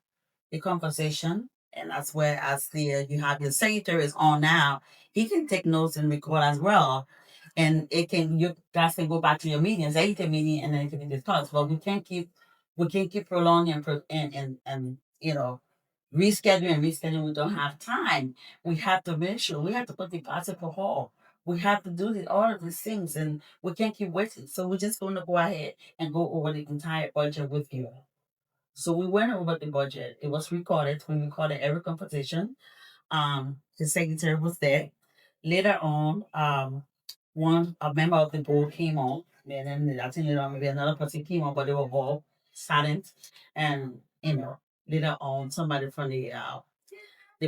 the conversation, and that's where as you have your secretary is on now, he can take notes and record as well. And you guys can go back to your meeting, executive meeting, and then it can be discussed. But we can't keep prolonging and reschedule and reschedule. We don't have time. We have to make sure we have to put the particle hall. We have to do all of these things, and we can't keep waiting. So we're just going to go ahead and go over the entire budget with you. So we went over the budget. It was recorded. We recorded every conversation. The secretary was there. Later on, a member of the board came on, and then I think maybe another person came on, but they were all silent. And later on, somebody from the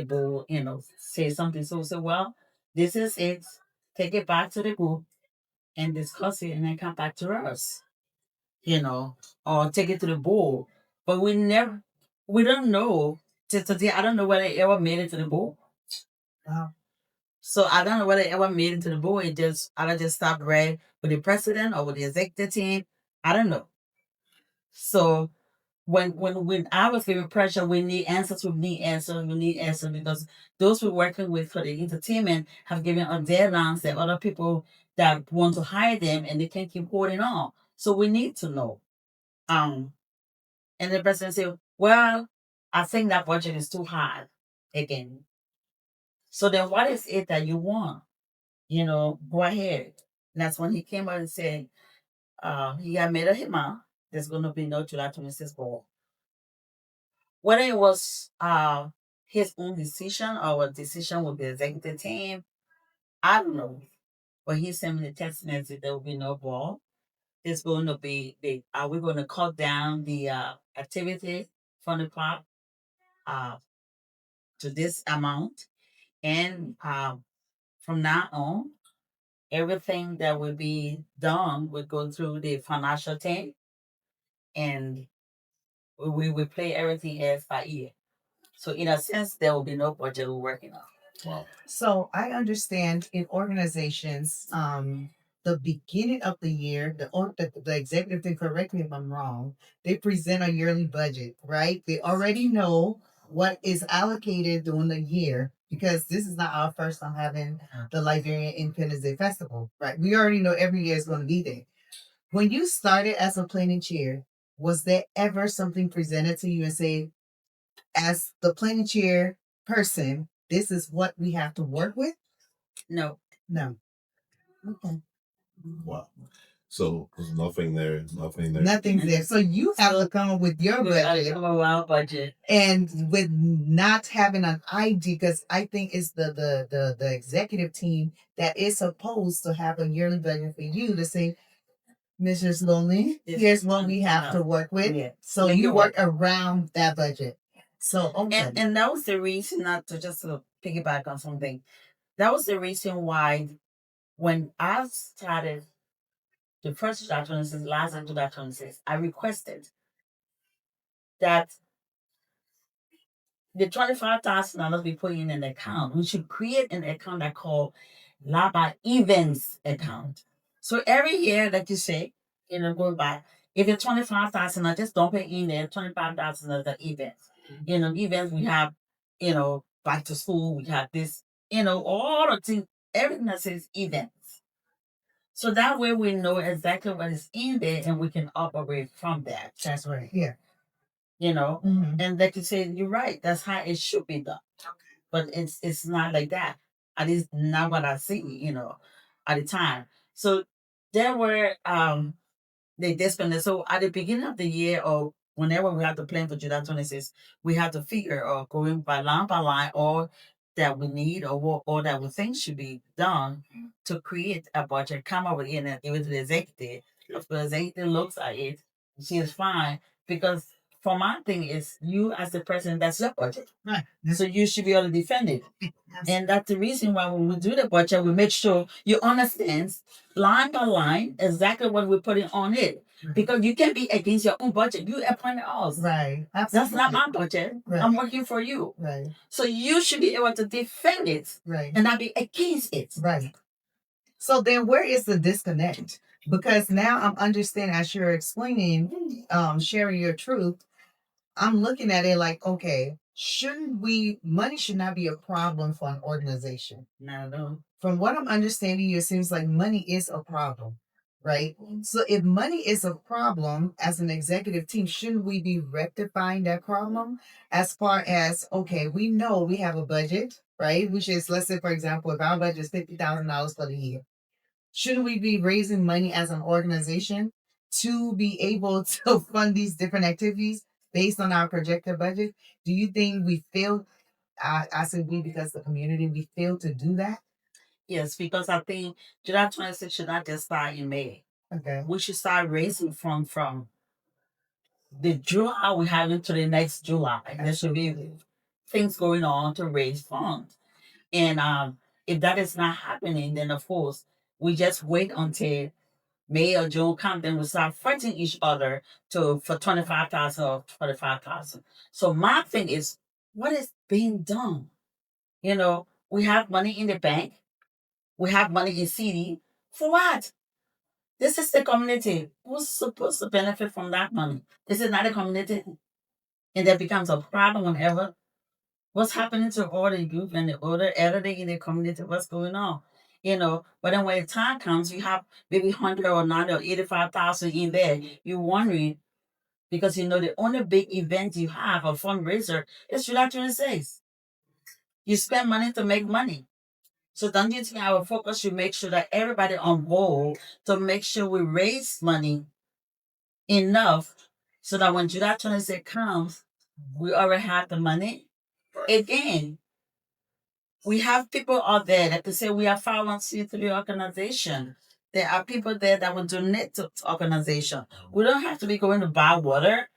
board, say something. So we said, well, this is it. Take it back to the group and discuss it, and then come back to us, or take it to the board. But we don't know. To today, I don't know whether it ever made it to the board. Wow. So I don't know whether it ever made it to the board. I just stopped right with the president or with the executive team. I don't know. So when I was giving pressure, we need answers, because those we're working with for the entertainment have given us deadlines that other people that want to hire them and they can't keep holding on. So we need to know. And the president said, well, I think that budget is too high again. So then what is it that you want? Go ahead. And that's when he came out and said, he had made a hima. There's going to be no July 26th ball. Whether it was his own decision or a decision with the executive team, I don't know. But he sent me the text message there will be no ball. It's going to be we're going to cut down the activity from the park uh, to this amount. And from now on, everything that will be done will go through the financial team, and we will play everything as by ear. So in a sense, there will be no budget we're working on. Wow. So I understand in organizations, the beginning of the year, the executive thing, correct me if I'm wrong, they present a yearly budget, right? They already know what is allocated during the year because this is not our first time having the Liberian Independence Day Festival, right? We already know every year is going to be there. When you started as a planning chair, was there ever something presented to you and say, as the planning chair person, this is what we have to work with? No. No. Okay. Wow. So there's nothing there. Nothing there. Nothing's there. So you have to come up with your budget. Come up with our budget. And with not having an ID, because I think it's the executive team that is supposed to have a yearly budget for you to say, Mrs. Lolin, here's what we have to work with. Yeah. So you work around that budget. So okay. And that was the reason, not to just to piggyback on something. That was the reason why when I started the first 2026, last in 2026, I requested that the $25,000 we put in an account, we should create an account that called LIBAC events account. So every year that you say, go by, if it's 25,000, I just don't pay in there 25,000 of the events. Events we have, back to school, we have this, all the things, everything that says events. So that way we know exactly what is in there and we can operate from that. That's right. Yeah. And like you said, you're right. That's how it should be done. But it's not like that. At least not what I see, at the time. So there were they spend it. So at the beginning of the year or whenever we have to plan for July 26th, we have to figure or going by line or that we need or that we think should be done to create a budget, come up with it and give it to the executive. If the executive looks at it, she is fine because for my thing is you as the president, that's your budget. Right. So you should be able to defend it. And that's the reason why when we do the budget, we make sure you understand line by line exactly what we're putting on it. Because you can't be against your own budget. You appointed us. Right. That's not my budget. Right. I'm working for you. Right. So you should be able to defend it. Right. And not be against it. Right. So then where is the disconnect? Because now I'm understanding as you're explaining, sharing your truth, I'm looking at it like, okay, money should not be a problem for an organization. Not at all. From what I'm understanding, it seems like money is a problem, right? So if money is a problem as an executive team, shouldn't we be rectifying that problem as far as, okay, we know we have a budget, right? Which is, let's say, for example, if our budget is $50,000 for the year, shouldn't we be raising money as an organization to be able to fund these different activities based on our projected budget? Do you think we failed? I said we because the community, we failed to do that? Yes, because I think July 26th should not just start in May. Okay. We should start raising from the July we have into the next July. There should be things going on to raise funds. And if that is not happening, then of course we just wait until May or June come, then we start fighting each other for 25,000 or 45,000. So my thing is, what is being done? We have money in the bank, we have money in CD. For what? This is the community. Who's supposed to benefit from that money? This is not a community. And that becomes a problem whenever what's happening to all the youth and the older elderly in the community, what's going on. But then when the time comes, you have maybe 100 or 90 or 85,000 in there. You're wondering, Because the only big event you have, a fundraiser, is July 26th. You spend money to make money. So don't you think our focus should make sure that everybody on board to make sure we raise money enough so that when July 26th comes, we already have the money? Again, we have people out there that can say we are 501c3 organization. There are people there that will donate to organization. We don't have to be going to buy water.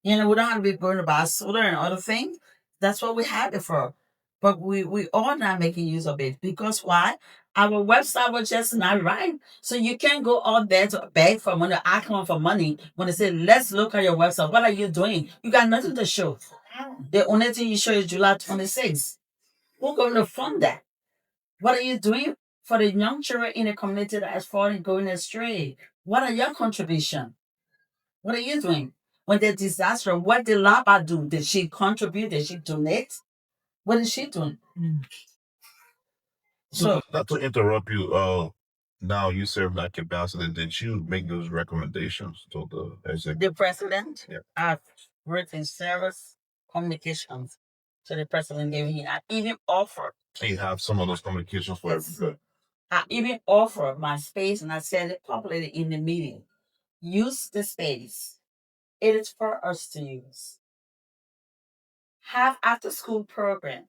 We don't have to be going to buy soda and other things. That's what we have it for. But we are not making use of it. Because why? Our website was just not right. So you can't go out there to beg for money, ask them for money. When they say, let's look at your website, what are you doing? You got nothing to show. The only thing you show is July 26th. Who's going to fund that? What are you doing for the young children in the community that is falling, going astray? What are your contributions? What are you doing? When the disaster, what did Laba do? Did she contribute? Did she donate? What is she doing? So not to interrupt you, now you serve that capacity. Did you make those recommendations to the executive? The president, Yeah. I've written service communications to the president. I even offered. You have some of those communications for Yes. everybody. I even offered my space and I said it publicly in the meeting. Use the space. It is for us to use. Have after school program.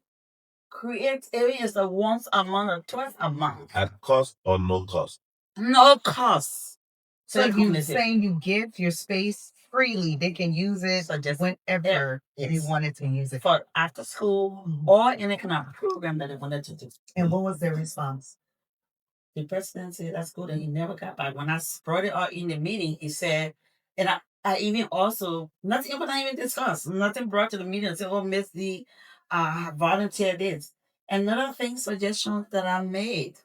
Create areas that once a month or twice a month. At cost or no cost? No cost. So you're saying you give your space freely. They can use it So just whenever they wanted to use it. for after school or any kind of program that they wanted to do. And what was their response? The president said that's good, and he never got back. When I brought it out in the meeting, he said, and I even also nothing but I even discussed, nothing brought to the meeting and said, oh, Miss D volunteer this. Another thing, suggestions that I made.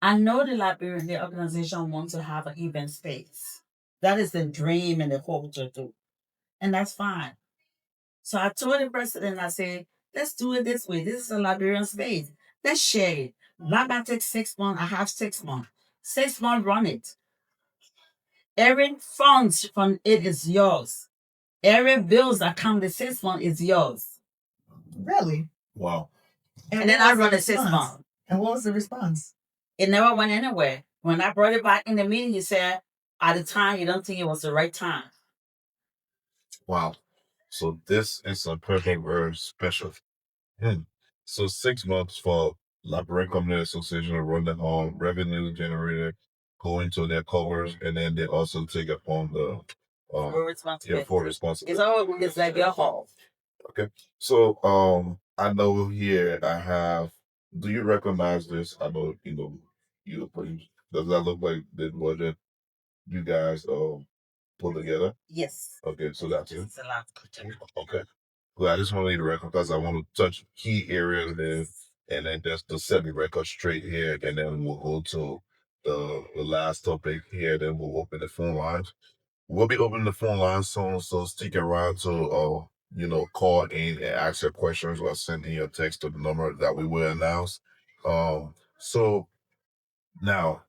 I know the Liberian, the organization wants to have an event space. That is the dream and the hope to do. And that's fine. So I told the president, I said, let's do it this way. This is a Liberian space. Let's share it. LIBAC takes 6 months. I have 6 months. 6 months, run it. Every funds from it is yours. Every bills that come the 6 months is yours. Really? Wow. And then I run the 6 months. And what was the response? It never went anywhere. When I brought it back in the meeting, he said, at the time, you don't think it was the right time. Wow. So this is a perfect very special. So 6 months for Liberian Community Association to run the home, revenue generated, go into their covers, and then they also take upon the full responsibility. full responsibility. It's like your hall. Okay. So I know here I have, do you recognize this? I know you does that look like the budget you guys put together? Yes. Okay, so that's it. It's a lot. Okay. Well, I just want to leave the record because I want to touch key areas there, and then just to set the record straight here, and then we'll go to the last topic here. Then we'll open the phone lines. We'll be opening the phone lines soon, so stick around to call in and ask your questions or send in your text to the number that we will announce. So now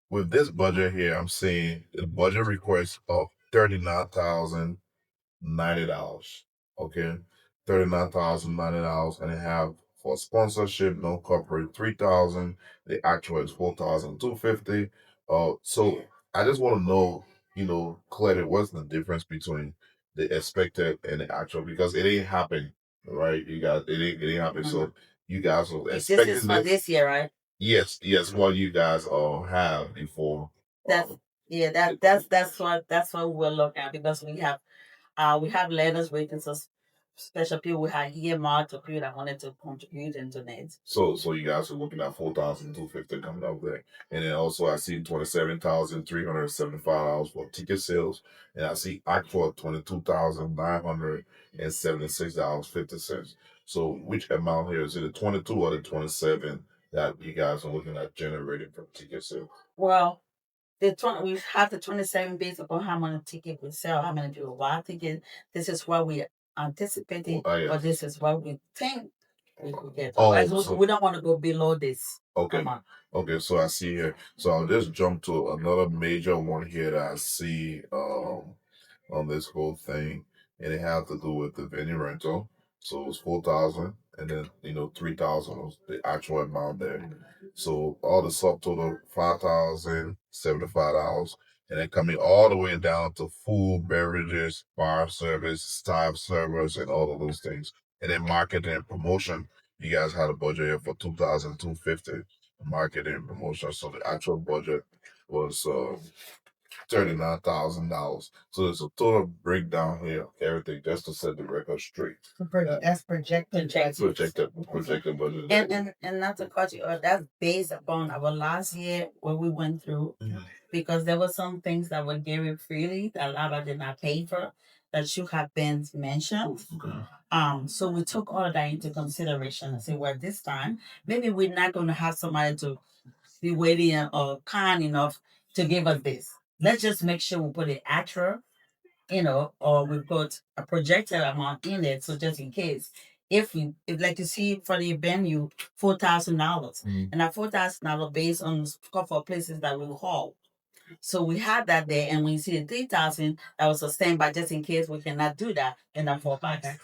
with this budget here, I'm seeing the budget request of $39,090. Okay, $39,090, and they have for sponsorship, no corporate 3,000. The actual is 4,250. So I just want to know, clearly, what's the difference between the expected and the actual, because it ain't happened, right? You guys, it ain't happened. So you guys were This expecting is for this year, right? Yes, what you guys have before. That's that's what we're looking at, because we have letters waiting, so special people we have earmarked to people that wanted to contribute and donate. So you guys are looking at 4,250 coming up there, and then also I see $27,375 for ticket sales, and I see act for $22,976.50. So which amount here is it? The 22 or the 27 that you guys are looking at generating from ticket sales? Well, we have the 27 based upon how many tickets we sell, how many people buy tickets. This is what we anticipating, Oh, yes. or this is what we think we could get. Oh, We don't want to go below this. Okay. Okay, so I see here. So I'll just jump to another major one here that I see. on this whole thing, and it had to do with the venue rental. So it was 4,000, and then 3,000 was the actual amount there. So all the subtotal $5,075, and then coming all the way down to food, beverages, bar service, staff servers, and all of those things. And then marketing and promotion, you guys had a budget here for 2,250 marketing and promotion. So the actual budget was $39,000. So there's a total breakdown here of everything just to set the record straight. That's projected. Projected budget. And not to cut you off, that's based upon our last year what we went through. Because there were some things that were given freely that LIBAC did not pay for that should have been mentioned. So we took all of that into consideration and say, well, this time maybe we're not going to have somebody to be waiting or kind enough to give us this. Let's just make sure we put it actual, or we put a projected amount in it, so just in case. If like you see for the venue, $4,000, and that $4,000 based on a couple of places that we haul. So we had that there, and when you see the 3,000, that was a standby just in case we cannot do that, and then fall back to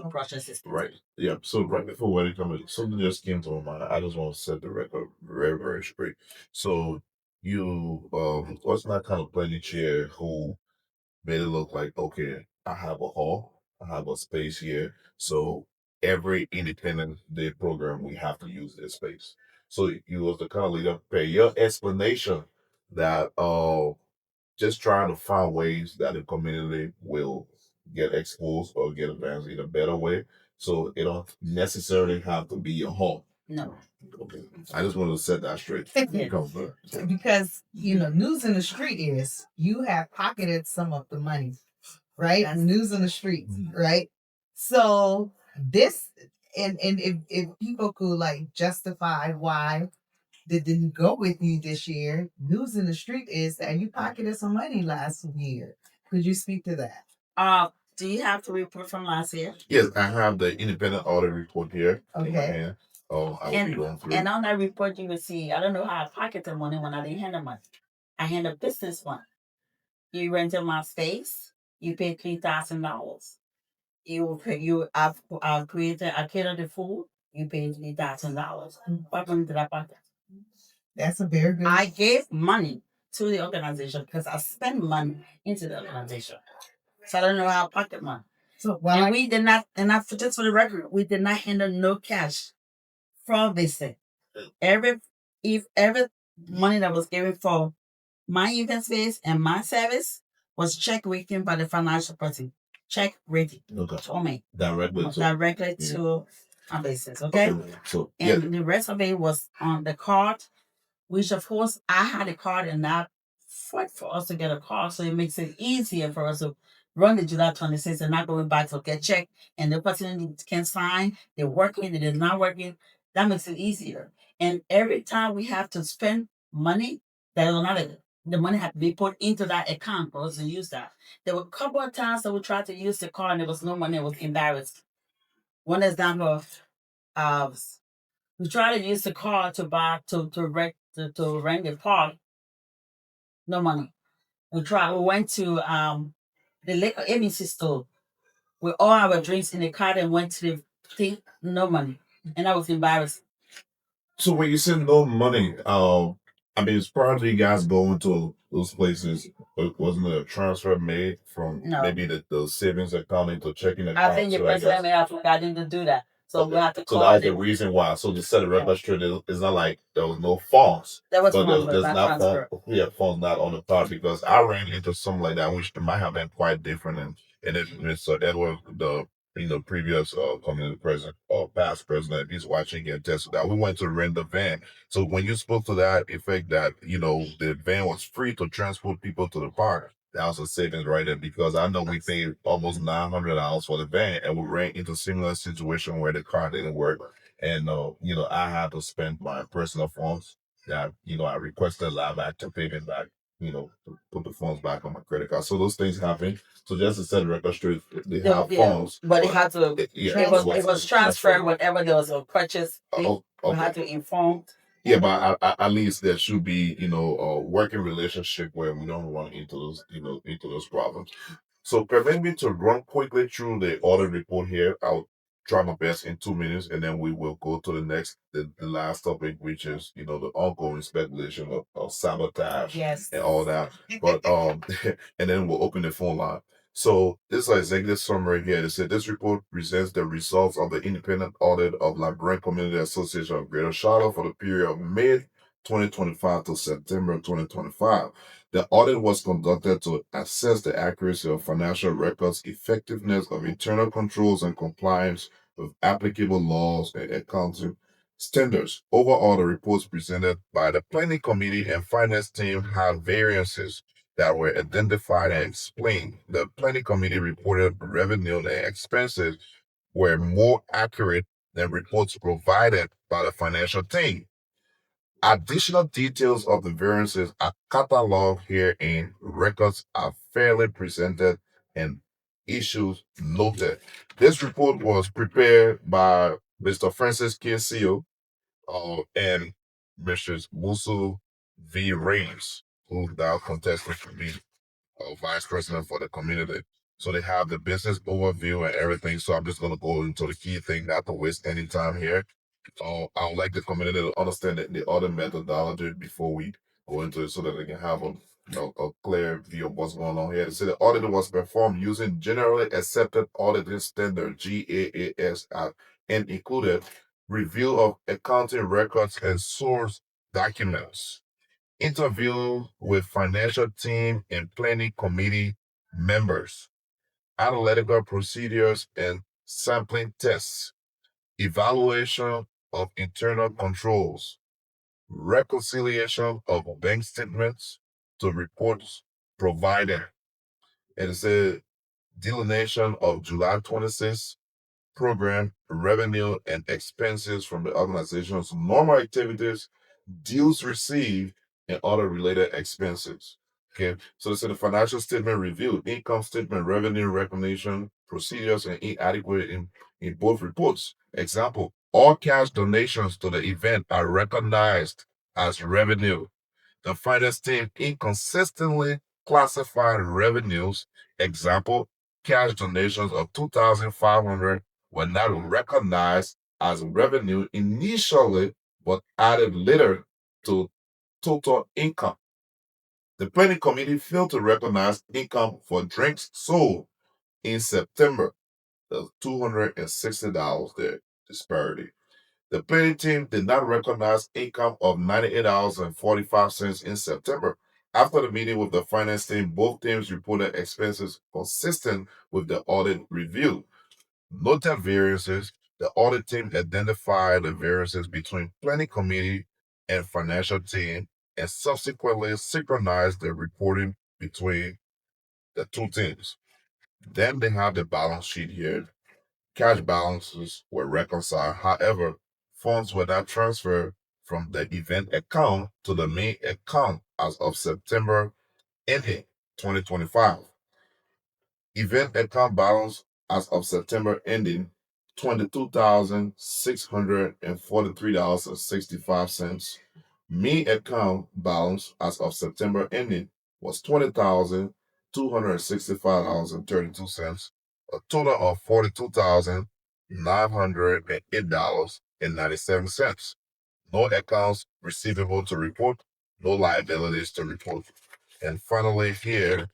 process it. Right. Yeah. So right before wedding coming, something just came to my mind. I just want to set the record very, very straight. So you was not kind of planning chair who made it look like, okay, I have a hall, I have a space here. So every Independence Day program, we have to use this space. So you was the kind of leader, pay your explanation that just trying to find ways that the community will get exposed or get advanced in a better way. So it don't necessarily have to be a home. No. Okay. I just wanted to set that straight. Because, news in the street is you have pocketed some of the money, right? That's news in the streets, right? So this, and if people could like justify why they didn't go with you this year, news in the street is that you pocketed some money last year. Could you speak to that? Do you have the report from last year? Yes, I have the independent audit report here in my Okay. hand. Oh, I will be going through. And on that report, you will see, I don't know how I pocket the money when I didn't handle money. I handle business one. You rented my space, you paid $3,000. I've catered the food, you paid $3,000. What money did I pocket? That's a very good. I gave money to the organization because I spent money into the organization. So I don't know how I pocket money. So we did not, and just for the record, we did not handle no cash from visit. Every money that was given for my event space and my service was check written by the financial person. Check written to me. Directly to my business. Okay? So and the rest of it was on the card, which of course I had a card and not fight for us to get a card, so it makes it easier for us to run the July 26th and not going back to get checked and the person can sign, they're working, it is not working. That makes it easier. And every time we have to spend money, the money had to be put into that account for us to use that. There were a couple of times that we tried to use the card and there was no money, I was embarrassed. One example, we tried to use the card to buy to rent the park. No money. We went to the liquor agency store with all our drinks in the cart and went to the thing, no money. And I was embarrassed. So when you said no money, I mean, it's probably you guys going to those places. Wasn't a transfer made from maybe the savings account into checking account? I think the president may have forgotten to do that. So we have to call. So that's the reason why. So to set a record straight, it's not like there was no funds. There was funds, there's not funds. Funds not on the card because I ran into something like that, which might have been quite different. And so that was the previous community president or past president. He's watching and tested that. We went to rent the van. So when you spoke to that effect that the van was free to transport people to the park, that was a savings right there because I know we paid almost $900 for the van and we ran into similar situation where the car didn't work. And I had to spend my personal funds that I requested LIBAC to pay me back, to put the funds back on my credit card. So those things happen. So just to set the record straight, they have funds. But it had to it was transferred whenever there was a purchase fee. We had to inform. Yeah, but at least there should be, a working relationship where we don't run into those, into those problems. So permit me to run quickly through the audit report here. I'll try my best in 2 minutes, and then we will go to the next, the last topic, which is the ongoing speculation of sabotage Yes. and all that. But and then we'll open the phone line. So this is an executive summary here. It said this report presents the results of the independent audit of Liberian Community Association of Greater Charlotte for the period of May 2025 to September 2025. The audit was conducted to assess the accuracy of financial records, effectiveness of internal controls, and compliance with applicable laws and accounting standards. Overall, the reports presented by the planning committee and finance team had variances that were identified and explained. The planning committee reported revenue and expenses were more accurate than reports provided by the financial team. Additional details of the variances are cataloged here in records are fairly presented and issues noted. This report was prepared by Mr. Francis Kinsio and Mrs. Musu V. Rains, who now contested to be vice president for the community. So they have the business overview and everything. So I'm just going to go into the key thing, not to waste any time here. I would like the community to understand the audit methodology before we go into it so that they can have a clear view of what's going on here. They say the audit was performed using generally accepted auditing standard GAAP and included review of accounting records and source documents, interview with financial team and planning committee members, analytical procedures and sampling tests, evaluation of internal controls, reconciliation of bank statements to reports provided, and it's a delineation of July 26th program revenue and expenses from the organization's normal activities, dues received, and other related expenses. Okay, so this is the financial statement review, income statement, revenue recognition, procedures, and inadequate in both reports. Example, all cash donations to the event are recognized as revenue. The finance team inconsistently classified revenues. Example, cash donations of 2,500 were not recognized as revenue initially, but added later to total income. The planning committee failed to recognize income for drinks sold in September. That's $260 there, disparity. The planning team did not recognize income of $98.45 in September. After the meeting with the finance team, both teams reported expenses consistent with the audit review. Noted variances. The audit team identified the variances between planning committee and financial team and subsequently synchronized the reporting between the two teams. Then they have the balance sheet here. Cash balances were reconciled. However, funds were not transferred from the event account to the main account as of September ending 2025. Event account balance as of September ending $22,643.65. Main account balance as of September ending was $20,265.32. A total of $42,908.97. No accounts receivable to report, no liabilities to report. And finally, here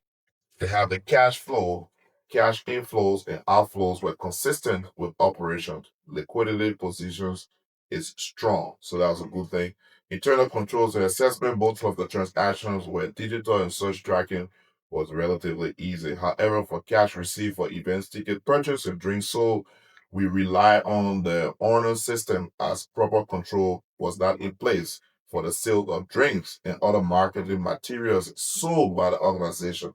they have the cash flow, cash inflows and outflows were consistent with operations. Liquidity positions is strong, so that was a good thing. Internal controls and assessment, both of the transactions were digital and search tracking was relatively easy. However, for cash received for events, ticket purchase, and drinks sold, we rely on the honor system as proper control was not in place for the sale of drinks and other marketing materials sold by the organization.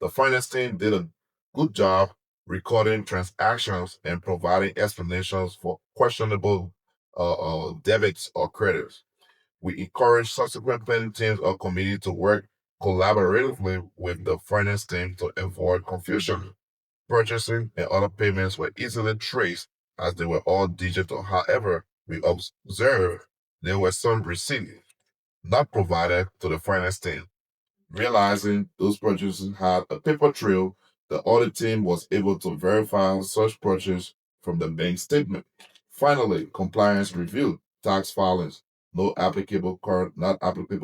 The finance team did a good job recording transactions and providing explanations for questionable debits or credits. We encourage subsequent planning teams or committee to work collaboratively with the finance team to avoid confusion. Purchasing and other payments were easily traced as they were all digital. However, we observed there were some receipts not provided to the finance team. Realizing those purchases had a paper trail, The audit team was able to verify such purchase from the bank statement. Finally, compliance review, tax filings, not applicable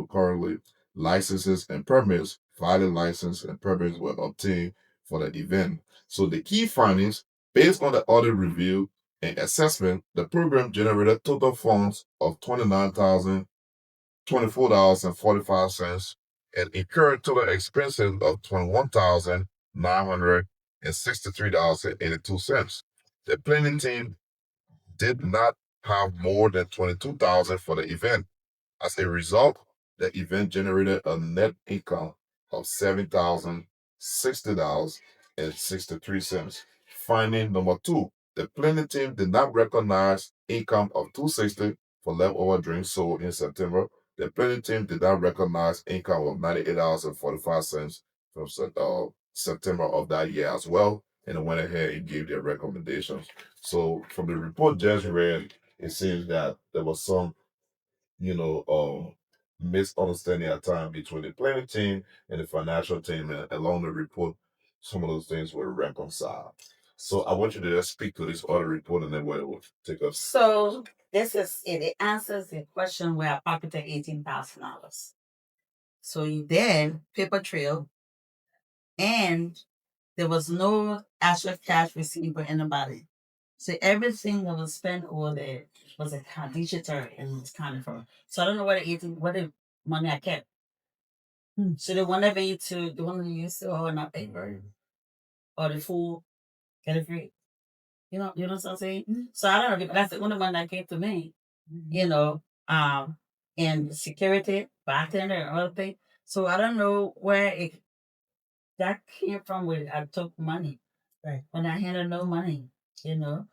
currently, licenses and permits, valid license and permits were obtained for the event. So the key findings, based on the audit review and assessment, the program generated total funds of $24.45 and incurred total expenses of $21,963.82. The planning team did not have more than 22,000 for the event. As a result, the event generated a net income of $7,060.63. Finding number two, the planning team did not recognize income of 260 for leftover drinks sold in September. The planning team did not recognize income of $98.45 from September of that year as well, and it went ahead and gave their recommendations. So from the report just read, it seems that there was some misunderstanding at time between the planning team and the financial team, and along the report, some of those things were reconciled. So I want you to just speak to this audit report, and then we'll take us. So this is it. It answers the question where I pocketed $18,000. So you did paper trail, and there was no actual cash received by anybody. So everything that was spent over there was a digital and it's counted for. So I don't know what the money I kept. So the one that made to the one that you used to or not paper or the food, get it free. You know what I'm saying? So I don't know. That's the only one that came to me. You know, and security, bartender, and other things. So I don't know where that came from. Where I took money, right? When I handed no money, you know.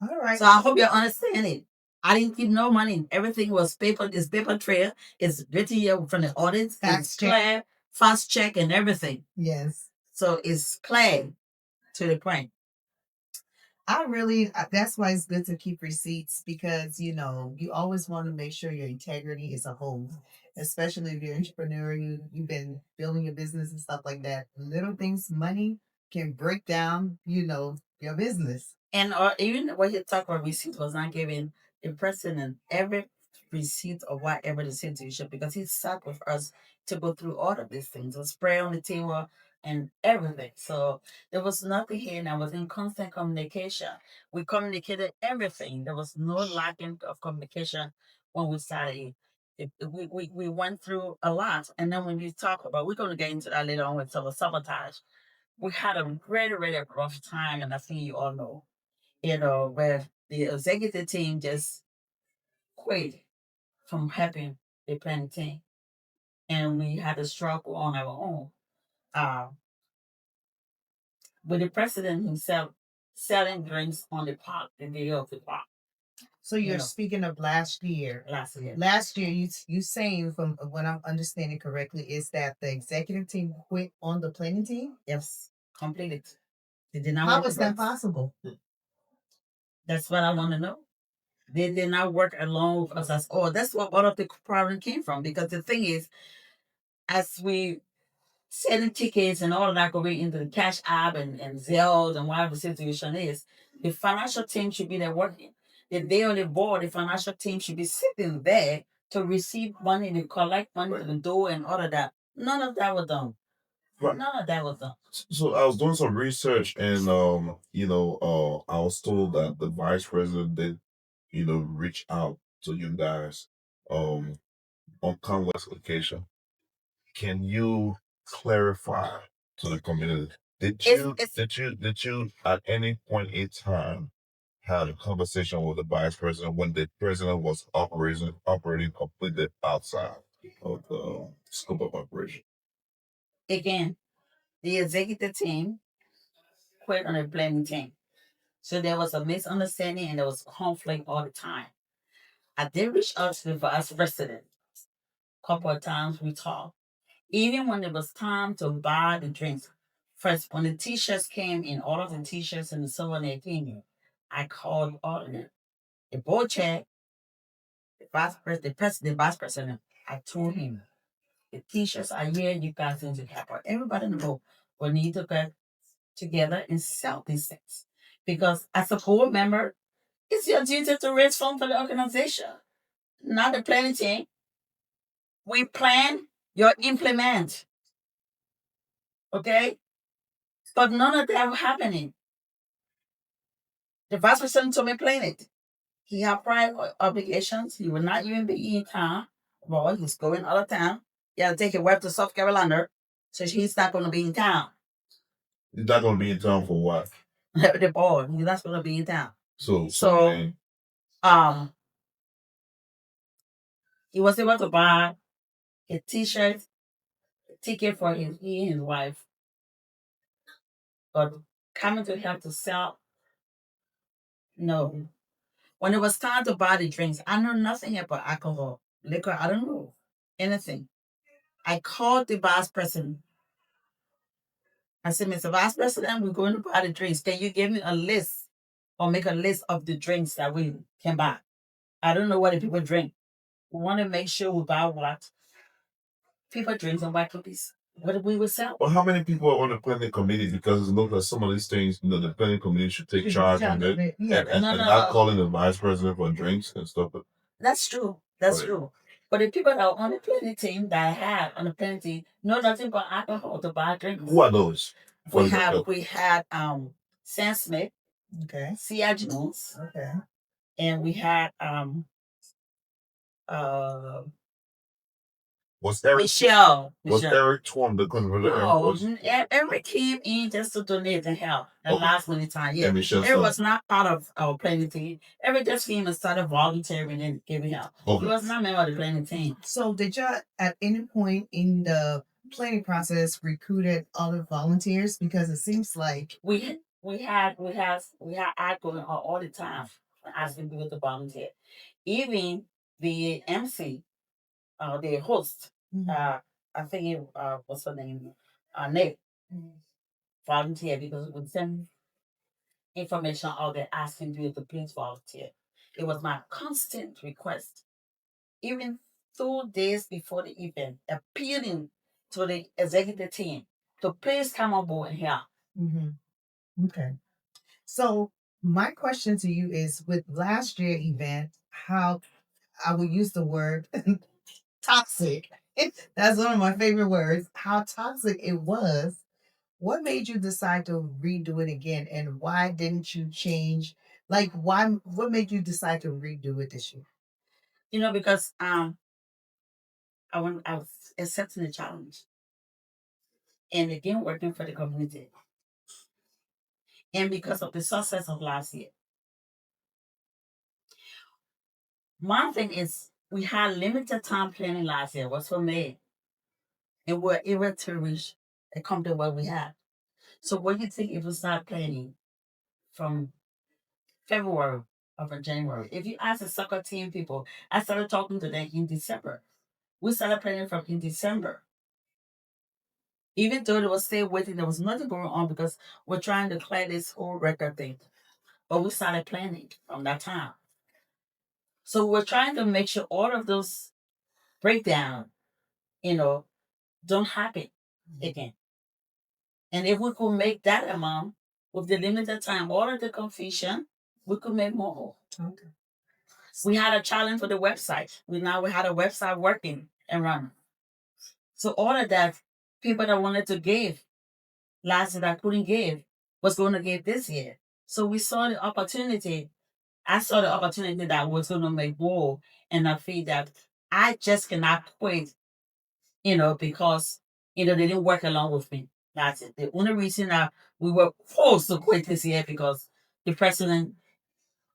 All right. So I hope you understand it. I didn't keep no money. Everything was paper. It's paper trail. It's written here from the audits. It's clear, fast check, and everything. Yes. So it's clear to the point. That's why it's good to keep receipts because, you always want to make sure your integrity is a whole, especially if you're an entrepreneur, you've been building your business and stuff like that. Little things, money can break down, your business. And even when you talk about receipt was not given the president every receipt or whatever the situation because he sat with us to go through all of these things, a spray on the table and everything. So there was nothing here, and I was in constant communication. We communicated everything. There was no lacking of communication when we started. We went through a lot, and then when you talk about, we're going to get into that later on with sabotage. We had a really, really rough time, and I think you all know, where the executive team just quit from helping the planning team. And we had to struggle on our own. Uh, with the president himself selling drinks on the park, the day of the park. So you're speaking of last year. Last year. Last year, you saying from what I'm understanding correctly is that the executive team quit on the planning team? Yes, completed. They did not How work was that with us. possible? That's what I want to know. They did not work along with us. Oh, that's what all of the problem came from. Because the thing is, as we selling tickets and all of that going into the Cash App and Zelle and whatever the situation is, the financial team should be there working. If they on the board, the financial team should be sitting there to receive money, to collect money to the door and all of that. None of that was done. Right. None of that was done. So I was doing some research, and I was told that the vice president did, reach out to you guys, on countless occasion. Can you clarify to the community? Did you at any point in time had a conversation with the vice president when the president was operating completely outside of the scope of operation? Again, the executive team quit on the planning team. So there was a misunderstanding and there was conflict all the time. I did reach out to the vice president. A couple of times we talked. Even when it was time to buy the drinks, first when the t-shirts came in, all of the t-shirts and the souvenir came in, I called all of them. The board chair, the vice president, I told him the t-shirts are here, you guys need to help out. Everybody in the board will need to get together and sell these things. Because as a board member, it's your duty to raise funds for the organization, not the planning team. We plan, you implement. Okay? But none of that was happening. The vice president told me plain it. He had prior obligations. He would not even be in town. Well, he's going out of town. He had to take his wife to South Carolina. So he's not going to be in town. He's not going to be in town for what? The board. He's not going to be in town. So he was able to buy a t-shirt, a ticket for he and his wife. But coming to help to sell, no. When it was time to buy the drinks, I know nothing about alcohol, liquor. I don't know anything. I called the vice president. I said, Mr. Vice President, we're going to buy the drinks. Can you give me a list or make a list of the drinks that we can buy? I don't know what the people drink. We want to make sure we buy what people drink and what cookies. What we will sell. Well, how many people are on the planning committee? Because it looks like some of these things, the planning committee should take charge of it. And not calling the vice president for drinks and stuff. That's true. That's true. But the people that are on the planning team that I have on the planning team know nothing but alcohol to buy drinks. Who are those? We had Sam Smith, okay, C.I. Jones, okay, and we had Was Eric Michelle. Was Eric Twom the controller? Eric came in just to donate and help the last minute time. Yeah, Michelle Eric was not part of our planning team. Eric just came and started volunteering and giving help. Okay. He was not a member of the planning team. So did y'all at any point in the planning process recruited other volunteers? Because it seems like we had ad going on all the time asking people to volunteer. Even the MC, the host, I think it what's her name? Nick, volunteer because we send information out there asking people to please volunteer. It was my constant request, even 2 days before the event, appealing to the executive team to please come on board and help. Mm-hmm. Okay. So my question to you is, with last year's event, how I would use the word toxic. That's one of my favorite words. How toxic it was. What made you decide to redo it again, and why didn't you change? Like, why? What made you decide to redo it this year? Because I was accepting the challenge, and again working for the community, and because of the success of last year. My thing is, we had limited time planning last year. Was for May, and we're able to reach a company what we had. So what do you think if we start planning from February or from January? If you ask the soccer team people, I started talking to them in December. We started planning from in December. Even though they were still waiting, there was nothing going on because we're trying to clear this whole record thing. But we started planning from that time. So we're trying to make sure all of those breakdown, don't happen again. And if we could make that amount with the limited time, all of the confusion, we could make more. Okay. We had a challenge for the website. We had a website working and running. So all of that, people that wanted to give last year that couldn't give was going to give this year. So we saw the opportunity. I saw the opportunity that was going to make more, and I feel that I just cannot quit, because they didn't work along with me. That's it. The only reason that we were forced to quit this year because the president,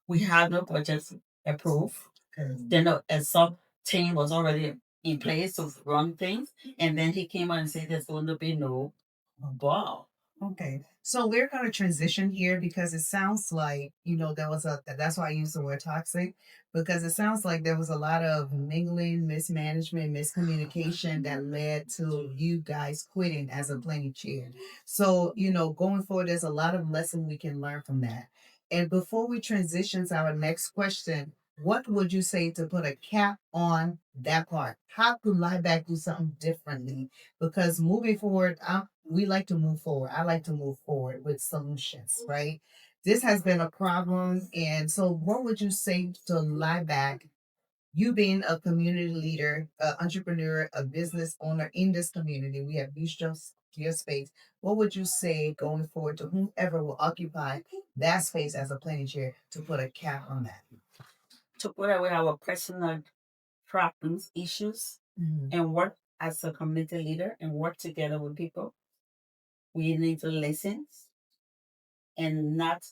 we had no budget approved. Then a sub team was already in place to run things, and then he came out and said there's going to be no ball. Okay, so we're going to transition here because it sounds like that's why I use the word toxic, because it sounds like there was a lot of mingling, mismanagement, miscommunication that led to you guys quitting as a planning chair. So going forward, there's a lot of lesson we can learn from that. And before we transition to our next question, what would you say to put a cap on that part? How could LIBAC do something differently? Because moving forward, we like to move forward. I like to move forward with solutions, right? This has been a problem. And so, what would you say to LIBAC, you being a community leader, an entrepreneur, a business owner in this community? We have used your space. What would you say going forward to whomever will occupy that space as a planning chair to put a cap on that? To put away our personal problems, issues, and work as a community leader and work together with people. We need to listen and not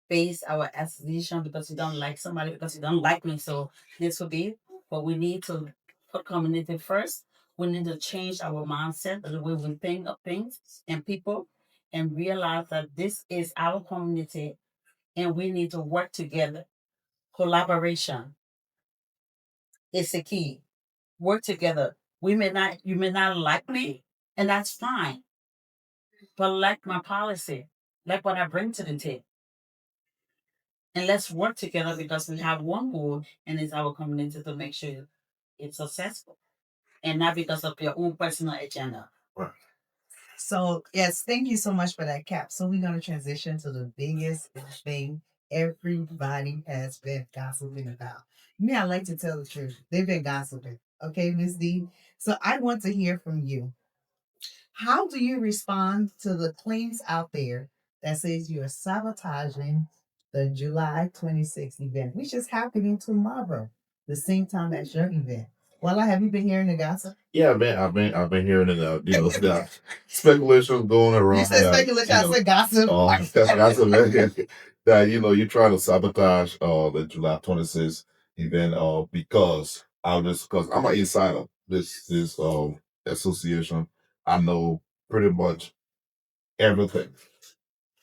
base our decision because you don't like somebody, because you don't like me. So this will be, but we need to put community first. We need to change our mindset, the way we think of things and people, and realize that this is our community and we need to work together. Collaboration is the key. Work together. You may not like me, and that's fine. But like my policy, like what I bring to the table. And let's work together because we have one goal and it's our community to make sure it's successful. And not because of your own personal agenda. Right. So, yes, thank you so much for that, Cap. So, we're going to transition to the biggest thing everybody has been gossiping about. Me, I like to tell the truth. They've been gossiping. Okay, Miss D. So, I want to hear from you. How do you respond to the claims out there that says you're sabotaging the July 26th event, which is happening tomorrow, the same time as your event? Wallah, have you been hearing the gossip? Yeah, man, I've been hearing it. The speculation going around. You said speculation, I said gossip. Gossip. That you're trying to sabotage the July 26th event because because I'm an insider. This association, I know pretty much everything.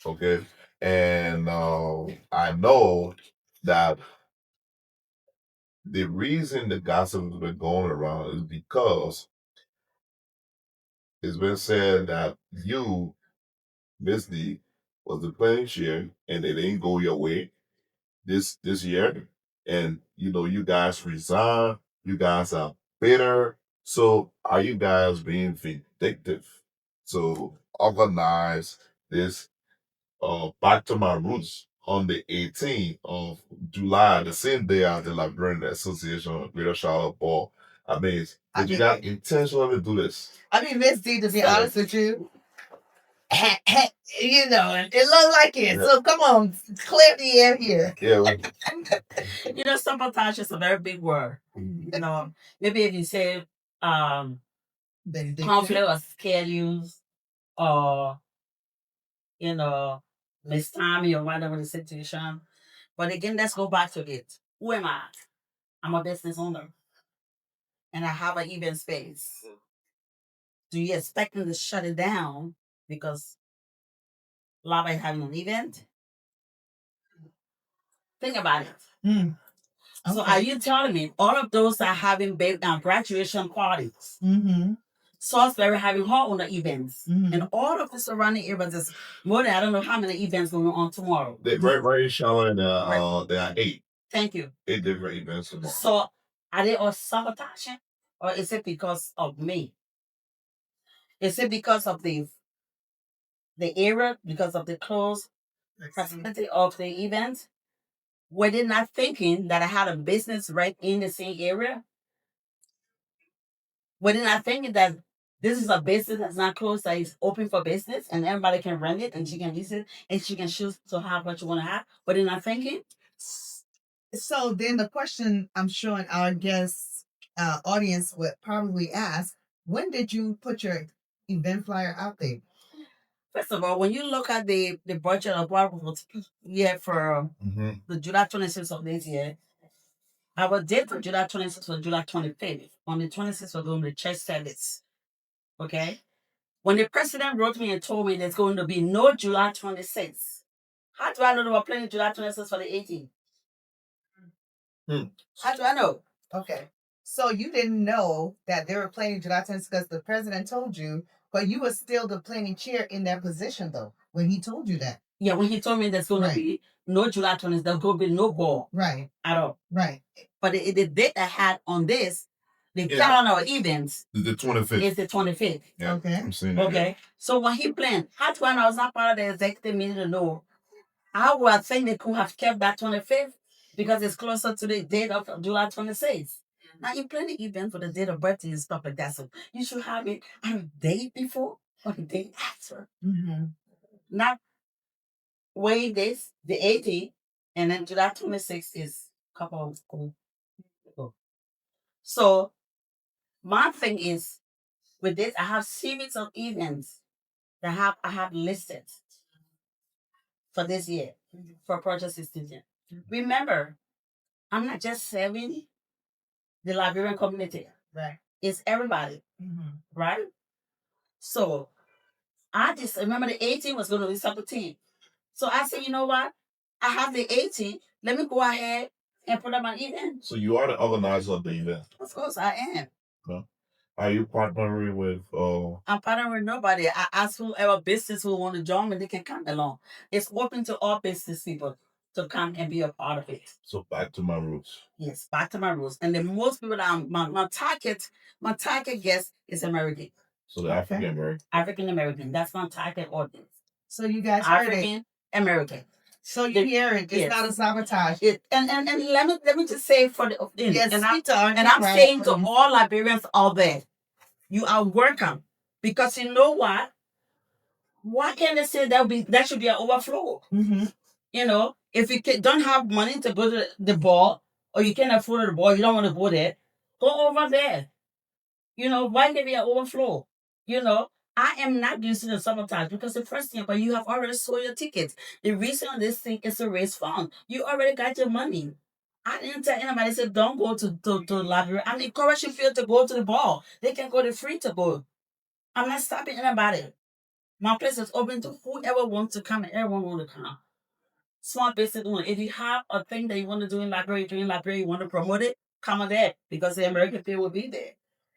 Okay, and I know that the reason the gossip has been going around is because it's been said that you, Miss D, was the playing chair and it didn't go your way this year. And you guys resigned, you guys are bitter. So are you guys being vindictive? So organize this back to my roots on the 18th of July, the same day as the Liberian Association of Greater Charlotte Ball. I mean, did you guys intentionally do this? I mean, Miss D, to be honest with you, it looked like it. Yeah. So come on, clear the air here. Yeah. Sabotage is a very big word. Maybe if you say conflict or schedules or mistiming or whatever the situation. But again, let's go back to it. Who am I? I'm a business owner and I have an event space. Do you expect me to shut it down because LIBAC is having an event? Think about it. Okay. So are you telling me all of those are having graduation parties? Mm-hmm. Salisbury having her own events. Mm-hmm. And all of the surrounding areas is more than I don't know how many events going on tomorrow. Right in Charlotte, there are 8. Thank you. 8 different events tomorrow. So are they all sabotaging? Or is it because of me? Is it because of the area, because of the close proximity of the event? Were they not thinking that I had a business right in the same area? Were they not thinking that this is a business that's not closed, that is open for business and everybody can rent it and she can use it and she can choose to have what you want to have? Were they not thinking? So then the question I'm sure our guests audience would probably ask, when did you put your event flyer out there? First of all, when you look at the budget of what was for the July 26th of this year, our date for July 26th was July 25th. On the 26th, we're doing the church service. Okay? When the president wrote me and told me there's going to be no July 26th, how do I know they were planning July 26th for the 18th? How do I know? Okay. So you didn't know that they were planning July 26th because the president told you, but you were still the planning chair in that position, though, when he told you that. Yeah, when he told me there's going to be no July 26th, there's going to be no ball. Right. At all. Right. But the date I had on this, The calendar events The 25th. is the 25th. Yeah, Okay. I'm seeing that. Okay. So when he planned, that's when I was not part of the executive meeting to know. I would think they could have kept that 25th because it's closer to the date of July 26th. Now you plan the event for the date of birthday and stuff like that. So you should have it on the day before or the day after. Mm-hmm. Not wait this, the 18th, and then July 26th is a couple of weeks ago. So my thing is with this, I have series of events that I have listed for this year for Project 16. Remember, I'm not just serving the Liberian community. Right. It's everybody, Mm-hmm. right? So I just remember the 18 was going to be 17. So I said, you know what? I have the 18. Let me go ahead and put up my event. So you are the organizer of the event. Of course, I am. No? Are you partnering with? I'm partnering with nobody. I ask whoever business who want to join me, they can come along. It's open to all business people to come and be a part of it. So back to my roots. Yes, back to my roots. And the most people that my target guest is American. So the African American. African American. That's my target audience. So you guys heard it. African American. So you hear it. It's not a sabotage. And let me just say for the yes, and I'm saying to all Liberians out there, you are welcome. Because you know what? Why can't they say that should be an overflow? Mm-hmm. You know, if you don't have money to go to the ball, or you can't afford the ball, you don't want to go there, go over there. You know, why can't be an overflow? You know, I am not using the sabotage because the first thing, but you have already sold your tickets. The reason of this thing is to raise funds. You already got your money. I didn't tell anybody, I said, don't go to the library. I'm encouraging people to go to the ball. They can go to free to go. I'm not stopping anybody. My place is open to whoever wants to come and everyone wants to come. Small business owner. If you have a thing that you want to do in library, you want to promote it, come on there because the American people will be there.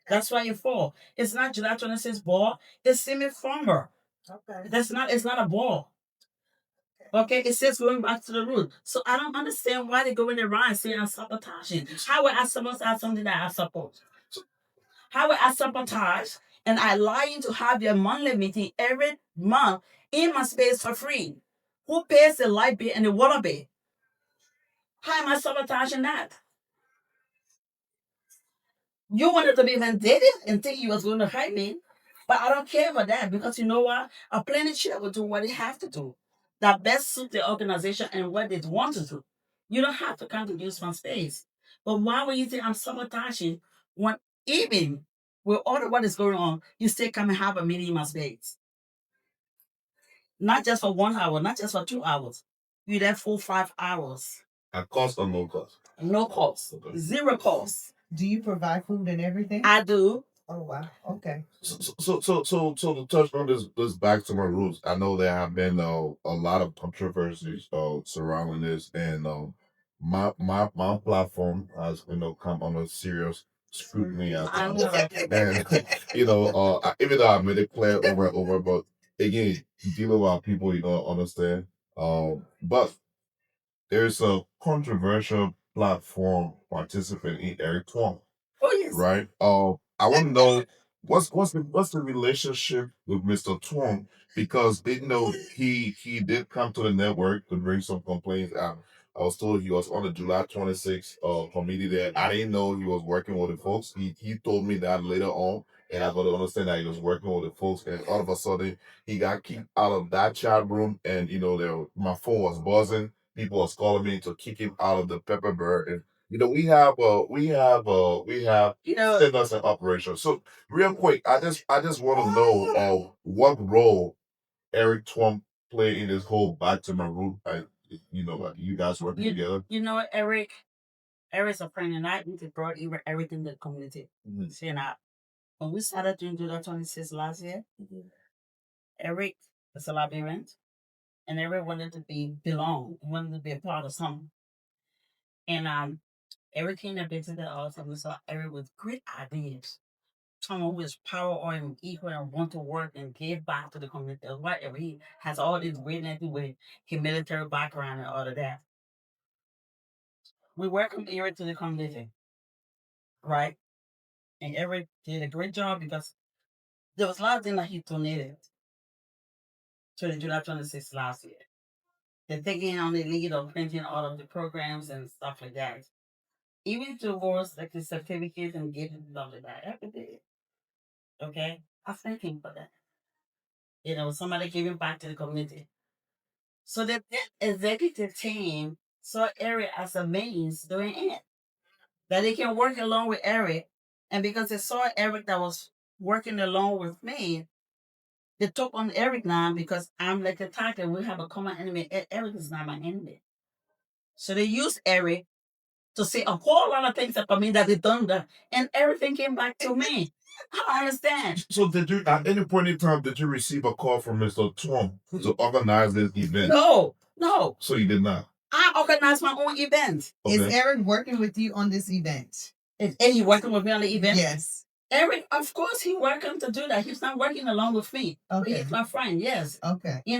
That's why you fall. It's not July 26th ball. It's semi-former. Okay. It's not a ball. Okay, it says going back to the root. So I don't understand why they go in around and say I'm sabotaging. How would I supposed to have something that I support? How would I sabotage and I allow you to have your monthly meeting every month in my space for free? Who pays the light bill and the water bill? How am I sabotaging that? You wanted to be vindictive and think you was going to hurt me, but I don't care about that because you know what? A planet share will do what they have to do that best suit the organization and what they want to do. You don't have to come to use my space. But why would you think I'm sabotaging when even with all of what is going on, you still come and have a meeting in my space? Not just for 1 hour, not just for 2 hours. You're there 4, 5 hours. At cost or no cost? No cost. Okay. Zero cost. Do you provide food and everything? I do. Oh wow. Okay. So to touch on this back to my roots, I know there have been a lot of controversies surrounding this, and my platform has come under serious scrutiny at times. And even though I made it clear over and over, but again, dealing with our people, you don't understand. But there's a controversial platform participant in Eric Twong. Oh yes. Right? I want to know what's the relationship with Mr. Twong, because he did come to the network to bring some complaints out. I was told he was on the July 26th committee there. I didn't know he was working with the folks. He told me that later on, and I got to understand that he was working with the folks. And all of a sudden, he got kicked out of that chat room, and my phone was buzzing. People was calling me to kick him out of the Pepper Bird, and we have send an operation. So real quick, I just want to know what role Eric Twum played in this whole back to my root. Like you guys working together. You know, Eric's a friend, and I think brought everything to the community. Mm-hmm. See, now when we started doing July 26 last year, Eric is a Liberian, and Eric wanted to belong, wanted to be a part of something, and Eric came to visit us, and we saw Eric with great ideas. Someone who is power or equal and want to work and give back to the community. Whatever. He has all this great thing with his military background and all of that. We welcome Eric to the community, right? And Eric did a great job because there was a lot of things that he donated to the July 26th last year. They're taking on the lead of printing all of the programs and stuff like that. Even towards like the certificate and giving stuff like that. Eric did it. Okay? I thank him for that. Somebody giving back to the community. So that executive team saw Eric as a means doing it. That they can work along with Eric. And because they saw Eric that was working along with me, they took on Eric now because I'm like the target. We have a common enemy. Eric is not my enemy. So they used Eric to say a whole lot of things about me that they done that. And everything came back to me. I don't understand. So did you at any point in time did you receive a call from Mr. Trump to organize this event? No. So you did not. I organized my own event. Okay. Is Eric working with you on this event? Is he working with me on the event? Yes. Eric, of course, he welcome to do that. He's not working along with me. Okay. He's my friend, yes. Okay. We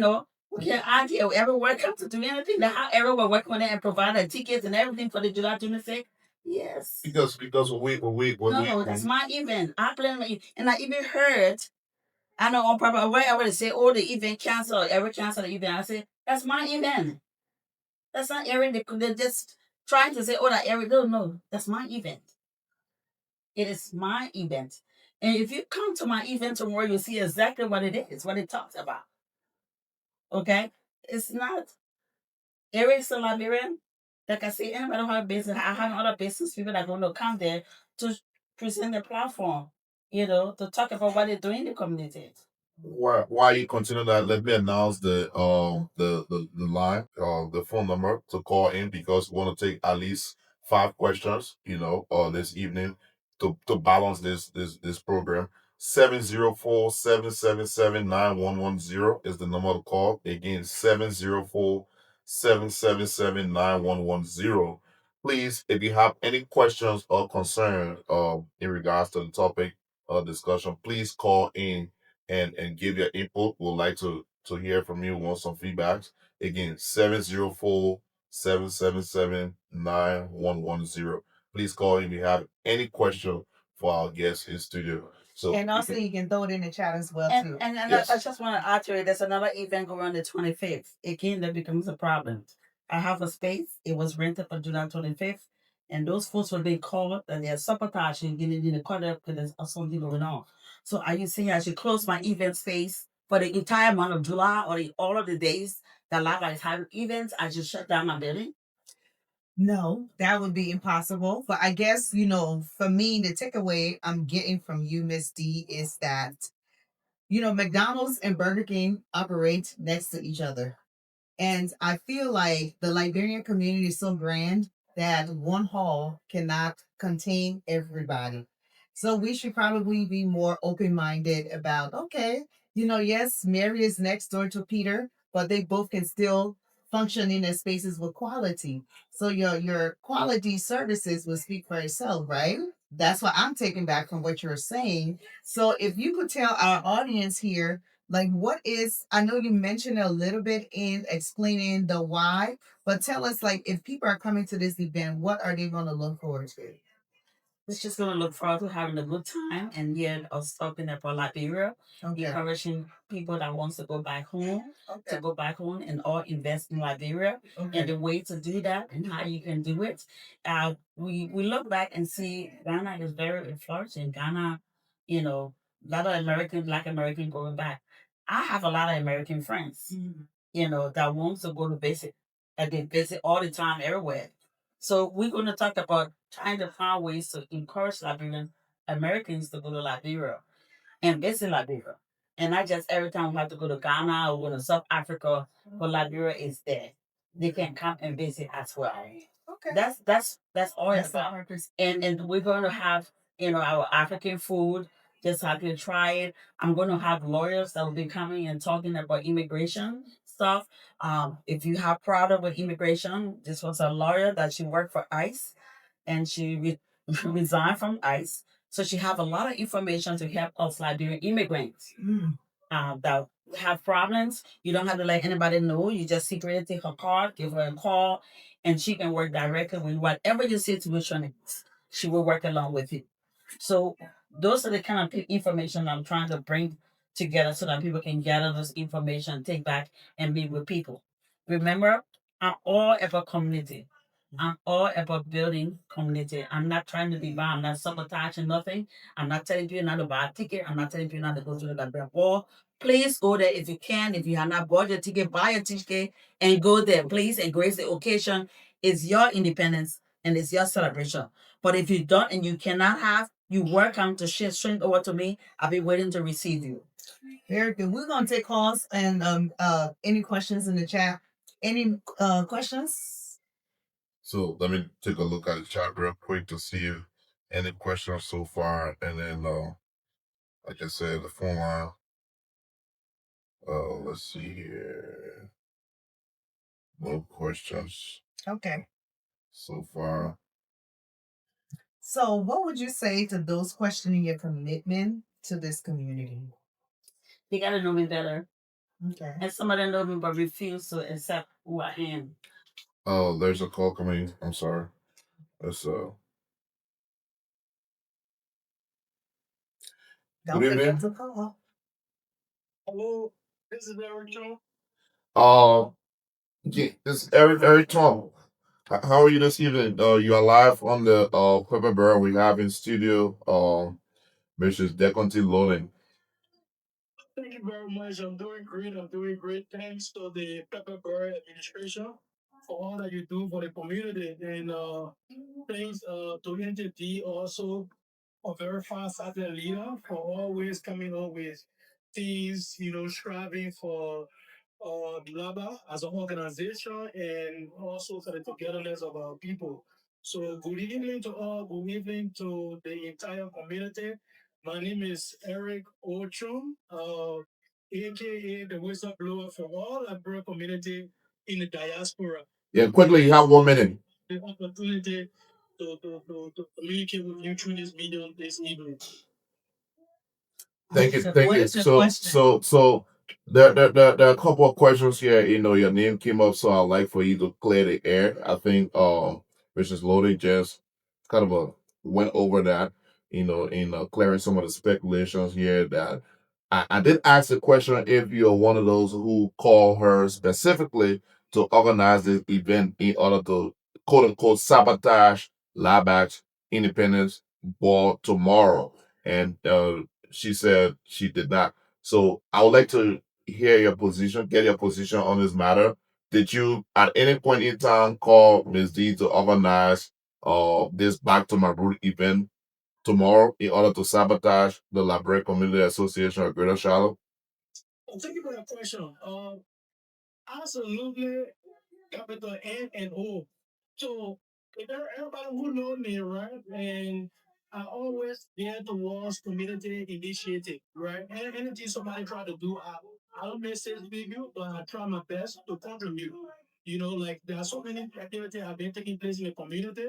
can idea Eric welcome to do anything. That how Eric will work on it and provide the tickets and everything for the July 26th. Yes. Because No, that's my event. I plan my and I even heard, I know on purpose, where I would say, oh, the event canceled, Eric canceled the event. I said, that's my event. That's not Eric. They're just trying to say, oh, that Eric. No, that's my event. It is my event. And if you come to my event tomorrow, you'll see exactly what it is, what it talks about. Okay? It's not Eric's a Liberian. Like I say, anybody who have business, I have other business people that are going to come there to present their platform, to talk about what they're doing in the community. While you continue that, let me announce the line, the phone number to call in because we want to take at least 5 questions, this evening to balance this program. 704-777-9110 is the number to call. Again, 704-777-9110. Please, if you have any questions or concerns in regards to the topic discussion, please call in and give your input. We'd like to hear from you. Want some feedbacks. Again, 704-777-9110. Please call if you have any question for our guests in studio. So And also you can throw it in the chat as well too. And Yes. I just want to add to it, there's another event going on the 25th. Again, that becomes a problem. I have a space. It was rented for July 25th. And those folks will be called and they're sabotaging, getting in the corner because there's something going on. So are you saying I should close my event space for the entire month of July or all of the days that LIBAC is having events? I should shut down my building? No, that would be impossible. But I guess, for me, the takeaway I'm getting from you, Miss D, is that, McDonald's and Burger King operate next to each other. And I feel like the Liberian community is so grand that one hall cannot contain everybody. So we should probably be more open minded about, okay, yes, Mary is next door to Peter, but they both can still function in their spaces with quality. So your quality services will speak for itself, right? That's what I'm taking back from what you're saying. So if you could tell our audience here, like, what is, I know you mentioned a little bit in explaining the why, but tell us, like, if people are coming to this event, what are they going to look forward to? We're just going to look forward to having a good time and yet us talking about Liberia, encouraging people that wants to go back home to go back home and all invest in Liberia and the way to do that and how you can do it. We look back and see Ghana is very flourishing. Ghana, a lot of Black American going back. I have a lot of American friends, that wants to go to visit and they visit all the time everywhere. So we're going to talk about trying to find ways to encourage Liberian Americans to go to Liberia and visit Liberia. And not just every time we have to go to Ghana or go to South Africa, but Liberia is there. They can come and visit as well. Okay. That's all it's about. And we're going to have, our African food, just so I can try it. I'm going to have lawyers that will be coming and talking about immigration stuff. If you have problem with immigration, this was a lawyer that she worked for ICE and she resigned from ICE. So she have a lot of information to help us Liberian immigrants that have problems. You don't have to let anybody know. You just secretly take her card, give her a call, and she can work directly with whatever your situation is. She will work along with you. So those are the kind of information I'm trying to bring together so that people can gather this information, take back, and be with people. Remember, I'm all about community. I'm all about building community. I'm not trying to be bad. I'm not sabotaging nothing. I'm not telling you not to buy a ticket. I'm not telling you not to go to the Liberian ball. Please go there if you can. If you have not bought your ticket, buy a ticket and go there. Please embrace the occasion. It's your independence and it's your celebration. But if you don't and you cannot have, you welcome to share straight over to me. I'll be waiting to receive you. Very good. We're gonna take calls and any questions in the chat. Any questions? So let me take a look at the chat real quick to see if any questions so far, and then like I said, the phone line. Let's see here. No questions Okay. so far. So, what would you say to those questioning your commitment to this community? They gotta know me better. Okay. And some of them know me but refuse to accept who I am. Oh, there's a call coming. I'm sorry. Let's Don't good forget evening. to call. Hello, this is Eric Joe. Uh, yeah, this is Eric Tom. How are you this evening? You are live on the Pepper Burr we have in studio. Mrs. Deconti Lolin. Thank you very much. I'm doing great. I'm doing great. Thanks to the Pepper Bird administration for all that you do for the community. And thanks to NTD also, a very fast-acting leader, for always coming up with things, striving for LABA as an organization and also for the togetherness of our people. So good evening to all. Good evening to the entire community. My name is Eric Ochum, aka the whistleblower for all Liberian community in the diaspora. Yeah, quickly, you have 1 minute. The opportunity to communicate with you through this video this evening. Thank you, So, thank what you. is your question? So there are a couple of questions here. You know, your name came up, so I'd like for you to clear the air. I think Mrs. Lodi just kind of went over that, you know, in clearing some of the speculations here that I did ask the question if you're one of those who call her specifically to organize this event in order to quote unquote sabotage LIBAC's independence ball tomorrow. And she said she did not. So I would like to hear your position, get your position on this matter. Did you at any point in time call Ms. D to organize this back to my root event tomorrow in order to sabotage the Library Community Association of Greater Charlotte? Well, thank you for that question. Absolutely, capital N and O. So everybody who know me, right? And I always get towards community initiative, right? And anything somebody try to do, I don't necessarily big you, but I try my best to contribute. Like there are so many activities have been taking place in the community,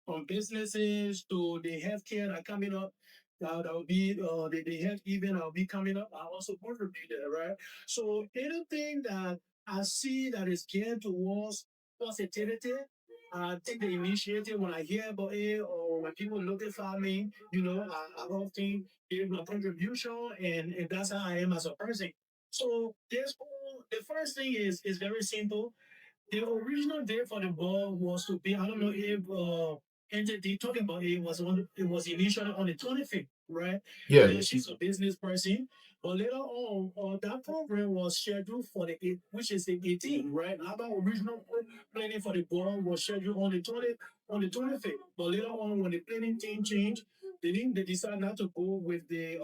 from businesses to the healthcare that coming up. That will be the health event that will be coming up. I also contribute there, right? So anything that I see that is geared towards positivity. I take the initiative when I hear about it or when people notify me, I often give my contribution and that's how I am as a person. So the first thing is very simple. The original date for the ball was to be, I don't know if NJD talking about it was initially on the 25th, right? Yeah. She's a business person. But later on, that program was scheduled for which is the 18th, right? Our original planning for the ball was scheduled on the 25th. But later on, when the planning team changed, they decided not to go with the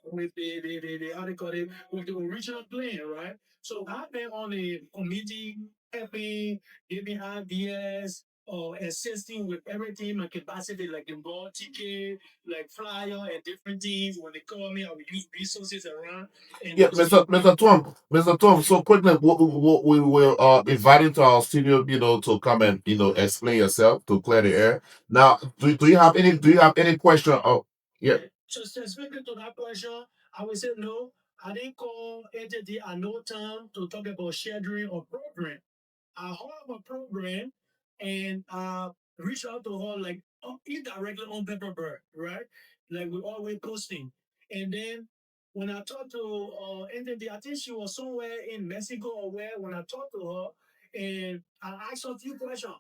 how they call it with the original plan, right? So I've been on the committee helping, giving ideas, assisting with everything my capacity, like the ball ticket, like flyer and different things. When they call me, I will use resources around and Yeah, Mr. Tom. So quickly, we will invite you to our studio, you know, to come and explain yourself to clear the air. Now, do you have any question? Oh, yeah. So specifically to that question, I would say no. I didn't call entity at no time to talk about scheduling or program. I have a program and reach out to her like indirectly on Pepperbird, right? Like we always posting. And then when I talked to Anthony, I think she was somewhere in Mexico or where when I talked to her and I asked her a few questions.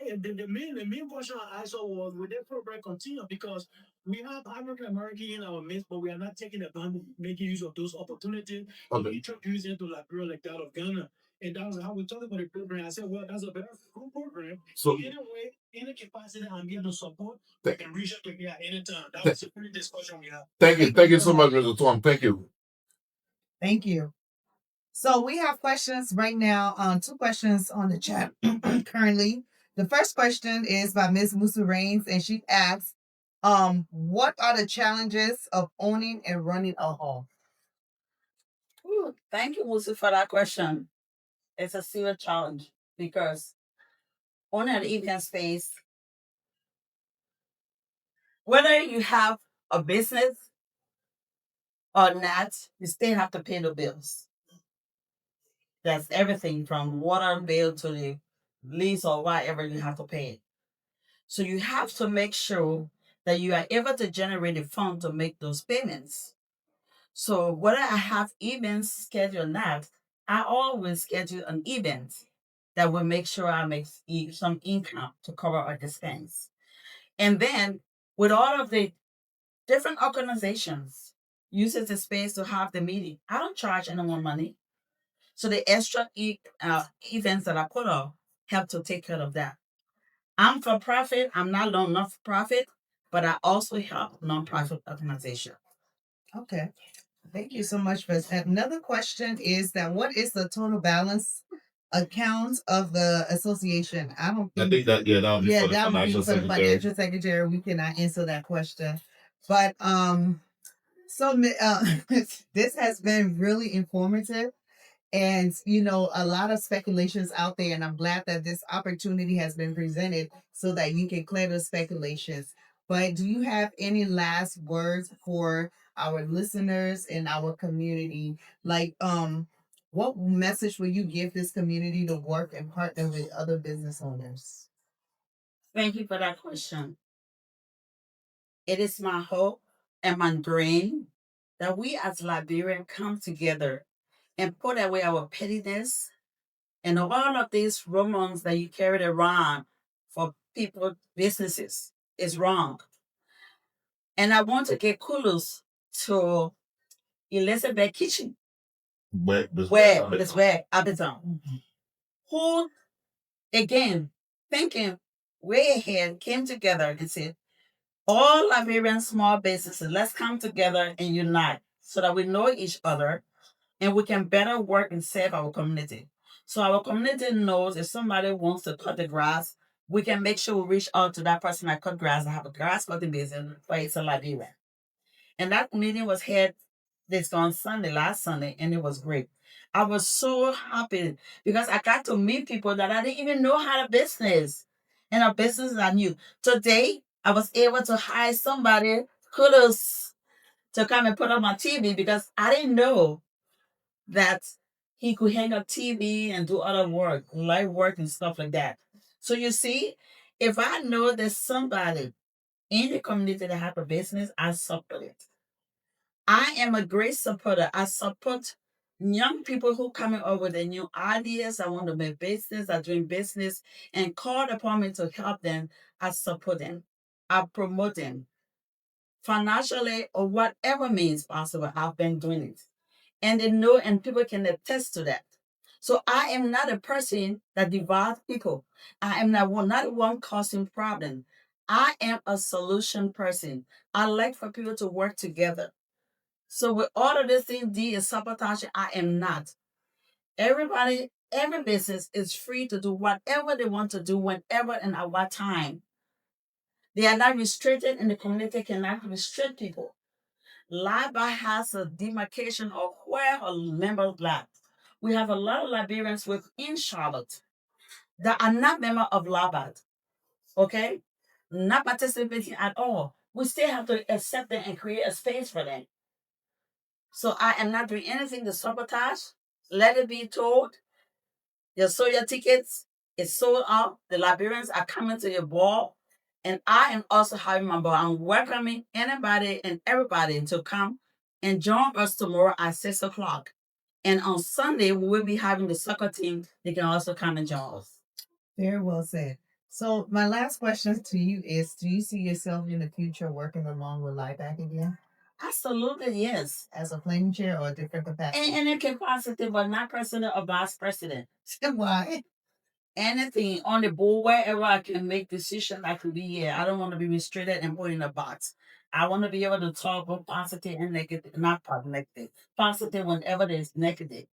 And the main question I asked her was would that program continue? Because we have African American in our midst, but we are not taking advantage, making use of those opportunities to introduce them to Liberia like that of Ghana. And that was how we talked about the program. I said, well, that's a very cool program. So anyway, in the capacity I'm here to support, they can reach out to me at any time. That was a pretty discussion we had. Thank you so much, Mr. Tom. Thank you. Thank you. So we have questions right now. Two questions on the chat currently. The first question is by Ms. Musa Rains, and she asks, what are the challenges of owning and running a home? Ooh, thank you, Musi, for that question. It's a serious challenge because owning an event space, whether you have a business or not, you still have to pay the bills. That's everything from water bill to the lease or whatever you have to pay. So you have to make sure that you are able to generate the fund to make those payments. So whether I have events scheduled or not, I always schedule an event that will make sure I make some income to cover our expense. And then with all of the different organizations uses the space to have the meeting, I don't charge anyone money. So the extra events that I put up help to take care of that. I'm for profit. I'm not non for profit, but I also help nonprofit organization. Okay. Thank you so much for that. Another question is that what is the total balance account of the association? I don't I think think that that'll be yeah, for the that would be financial for the secretary. financial secretary. We cannot answer that question. But so this has been really informative. And, a lot of speculations out there. And I'm glad that this opportunity has been presented so that you can clear those speculations. But do you have any last words for our listeners and our community? Like, what message will you give this community to work and partner with other business owners? Thank you for that question. It is my hope and my dream that we as Liberians come together and put away our pettiness and all of these rumors that you carried around for people, businesses is wrong. And I want to give kudos to Elizabeth Kitchen, where this where Abidjan, who again thinking way ahead came together and said, all Liberian small businesses, let's come together and unite so that we know each other and we can better work and serve our community. So our community knows if somebody wants to cut the grass, we can make sure we reach out to that person that cut grass and have a grass cutting business for it's a Liberian. And that meeting was held this on Sunday, last Sunday, and it was great. I was so happy because I got to meet people that I didn't even know had a business and a business I knew. Today, I was able to hire somebody, kudos, to come and put on my TV because I didn't know that he could hang up TV and do other work, light work and stuff like that. So you see, if I know there's somebody in the community that have a business, I support it. I am a great supporter. I support young people who coming up with their new ideas. I want to make business, are doing business, and called upon me to help them. I support them. I promote them financially or whatever means possible. I've been doing it, and they know, and people can attest to that. So I am not a person that divides people. I am not one causing problem. I am a solution person. I like for people to work together. So with all of this thing, D is sabotage. I am not. Everybody, every business is free to do whatever they want to do, whenever and at what time. They are not restricted, and the community cannot restrict people. LIBAC has a demarcation of where a member live. We have a lot of Liberians within Charlotte that are not members of LIBAC, okay? Not participating at all. We still have to accept them and create a space for them. So I am not doing anything to sabotage. Let it be told. You sold your tickets. It's sold out. The Liberians are coming to your ball. And I am also having my ball. I'm welcoming anybody and everybody to come and join us tomorrow at 6 o'clock. And on Sunday, we will be having the soccer team. They can also come and join us. Very well said. So my last question to you is: do you see yourself in the future working along with LIBAC again? Absolutely, yes. As a planning chair or a different capacity? And in capacity, but not president or vice president. Why? Anything on the board, wherever I can make decisions, I could be here. I don't want to be restricted and put in a box. I want to be able to talk about positive and negative, not negative. Positive whenever there's negative.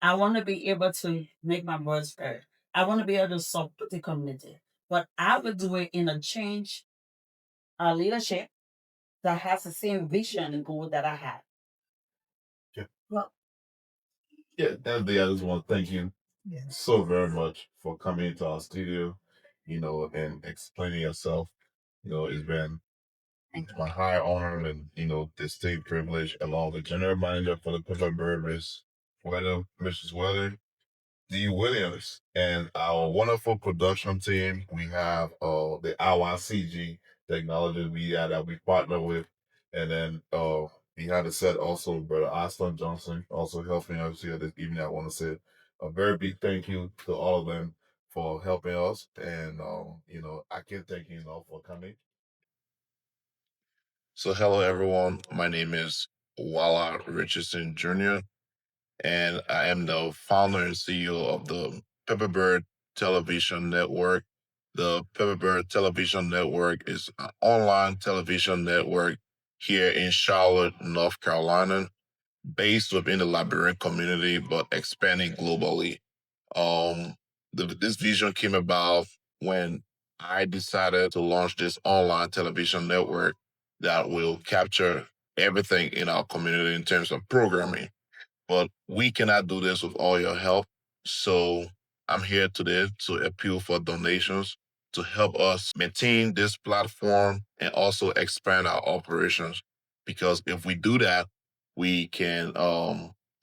I want to be able to make my voice heard. I want to be able to support the community. But I will do it in a change leadership that has the same vision and goal that I have. Yeah. Well, Yeah, definitely. I just want to thank you yes. so very much for coming into our studio, and explaining yourself. It's been my high honor and, distinct privilege, along with General Manager for the Pepper Bird, Miss Weather, Mrs. Weather, Dee Williams, and our wonderful production team. We have the IYCG technology media that we partner with, and then behind the set also Brother Aston Johnson also helping us here this evening. I want to say a very big thank you to all of them for helping us, and I can't thank you enough for coming. So hello everyone, my name is Wallah Richardson Jr. and I am the founder and CEO of the Pepperbird Television Network. The Pepperbird Television Network is an online television network here in Charlotte, North Carolina, based within the Liberian community but expanding globally. Um, this vision came about when I decided to launch this online television network that will capture everything in our community in terms of programming. But we cannot do this with all your help. So I'm here today to appeal for donations to help us maintain this platform and also expand our operations. Because if we do that, we can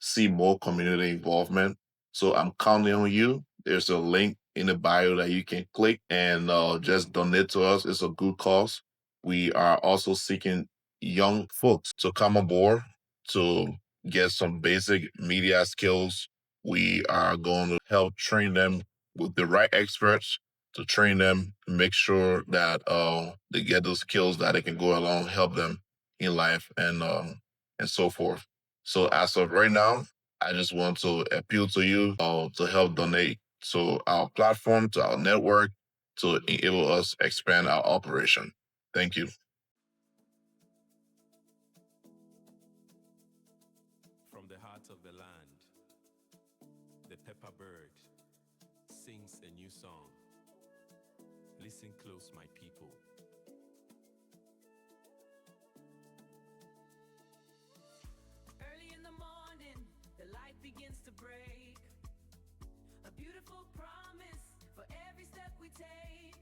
see more community involvement. So I'm counting on you. There's a link in the bio that you can click and just donate to us. It's a good cause. We are also seeking young folks to come aboard to get some basic media skills. We are going to help train them with the right experts to train them, make sure that they get those skills that they can go along, help them in life and so forth. So as of right now, I just want to appeal to you to help donate to our platform, to our network, to enable us expand our operation. Thank you. From the heart of the land, the pepper bird sings a new song. Listen close, my people. Early in the morning, the light begins to break. A beautiful promise for every step we take.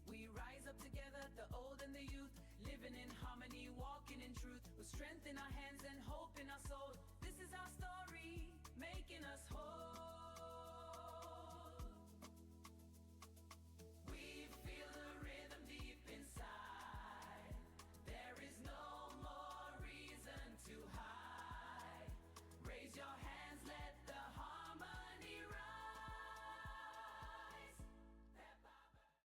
We rise up together, the old and the youth, living in harmony, walking in truth, with strength in our hands and hope in our soul.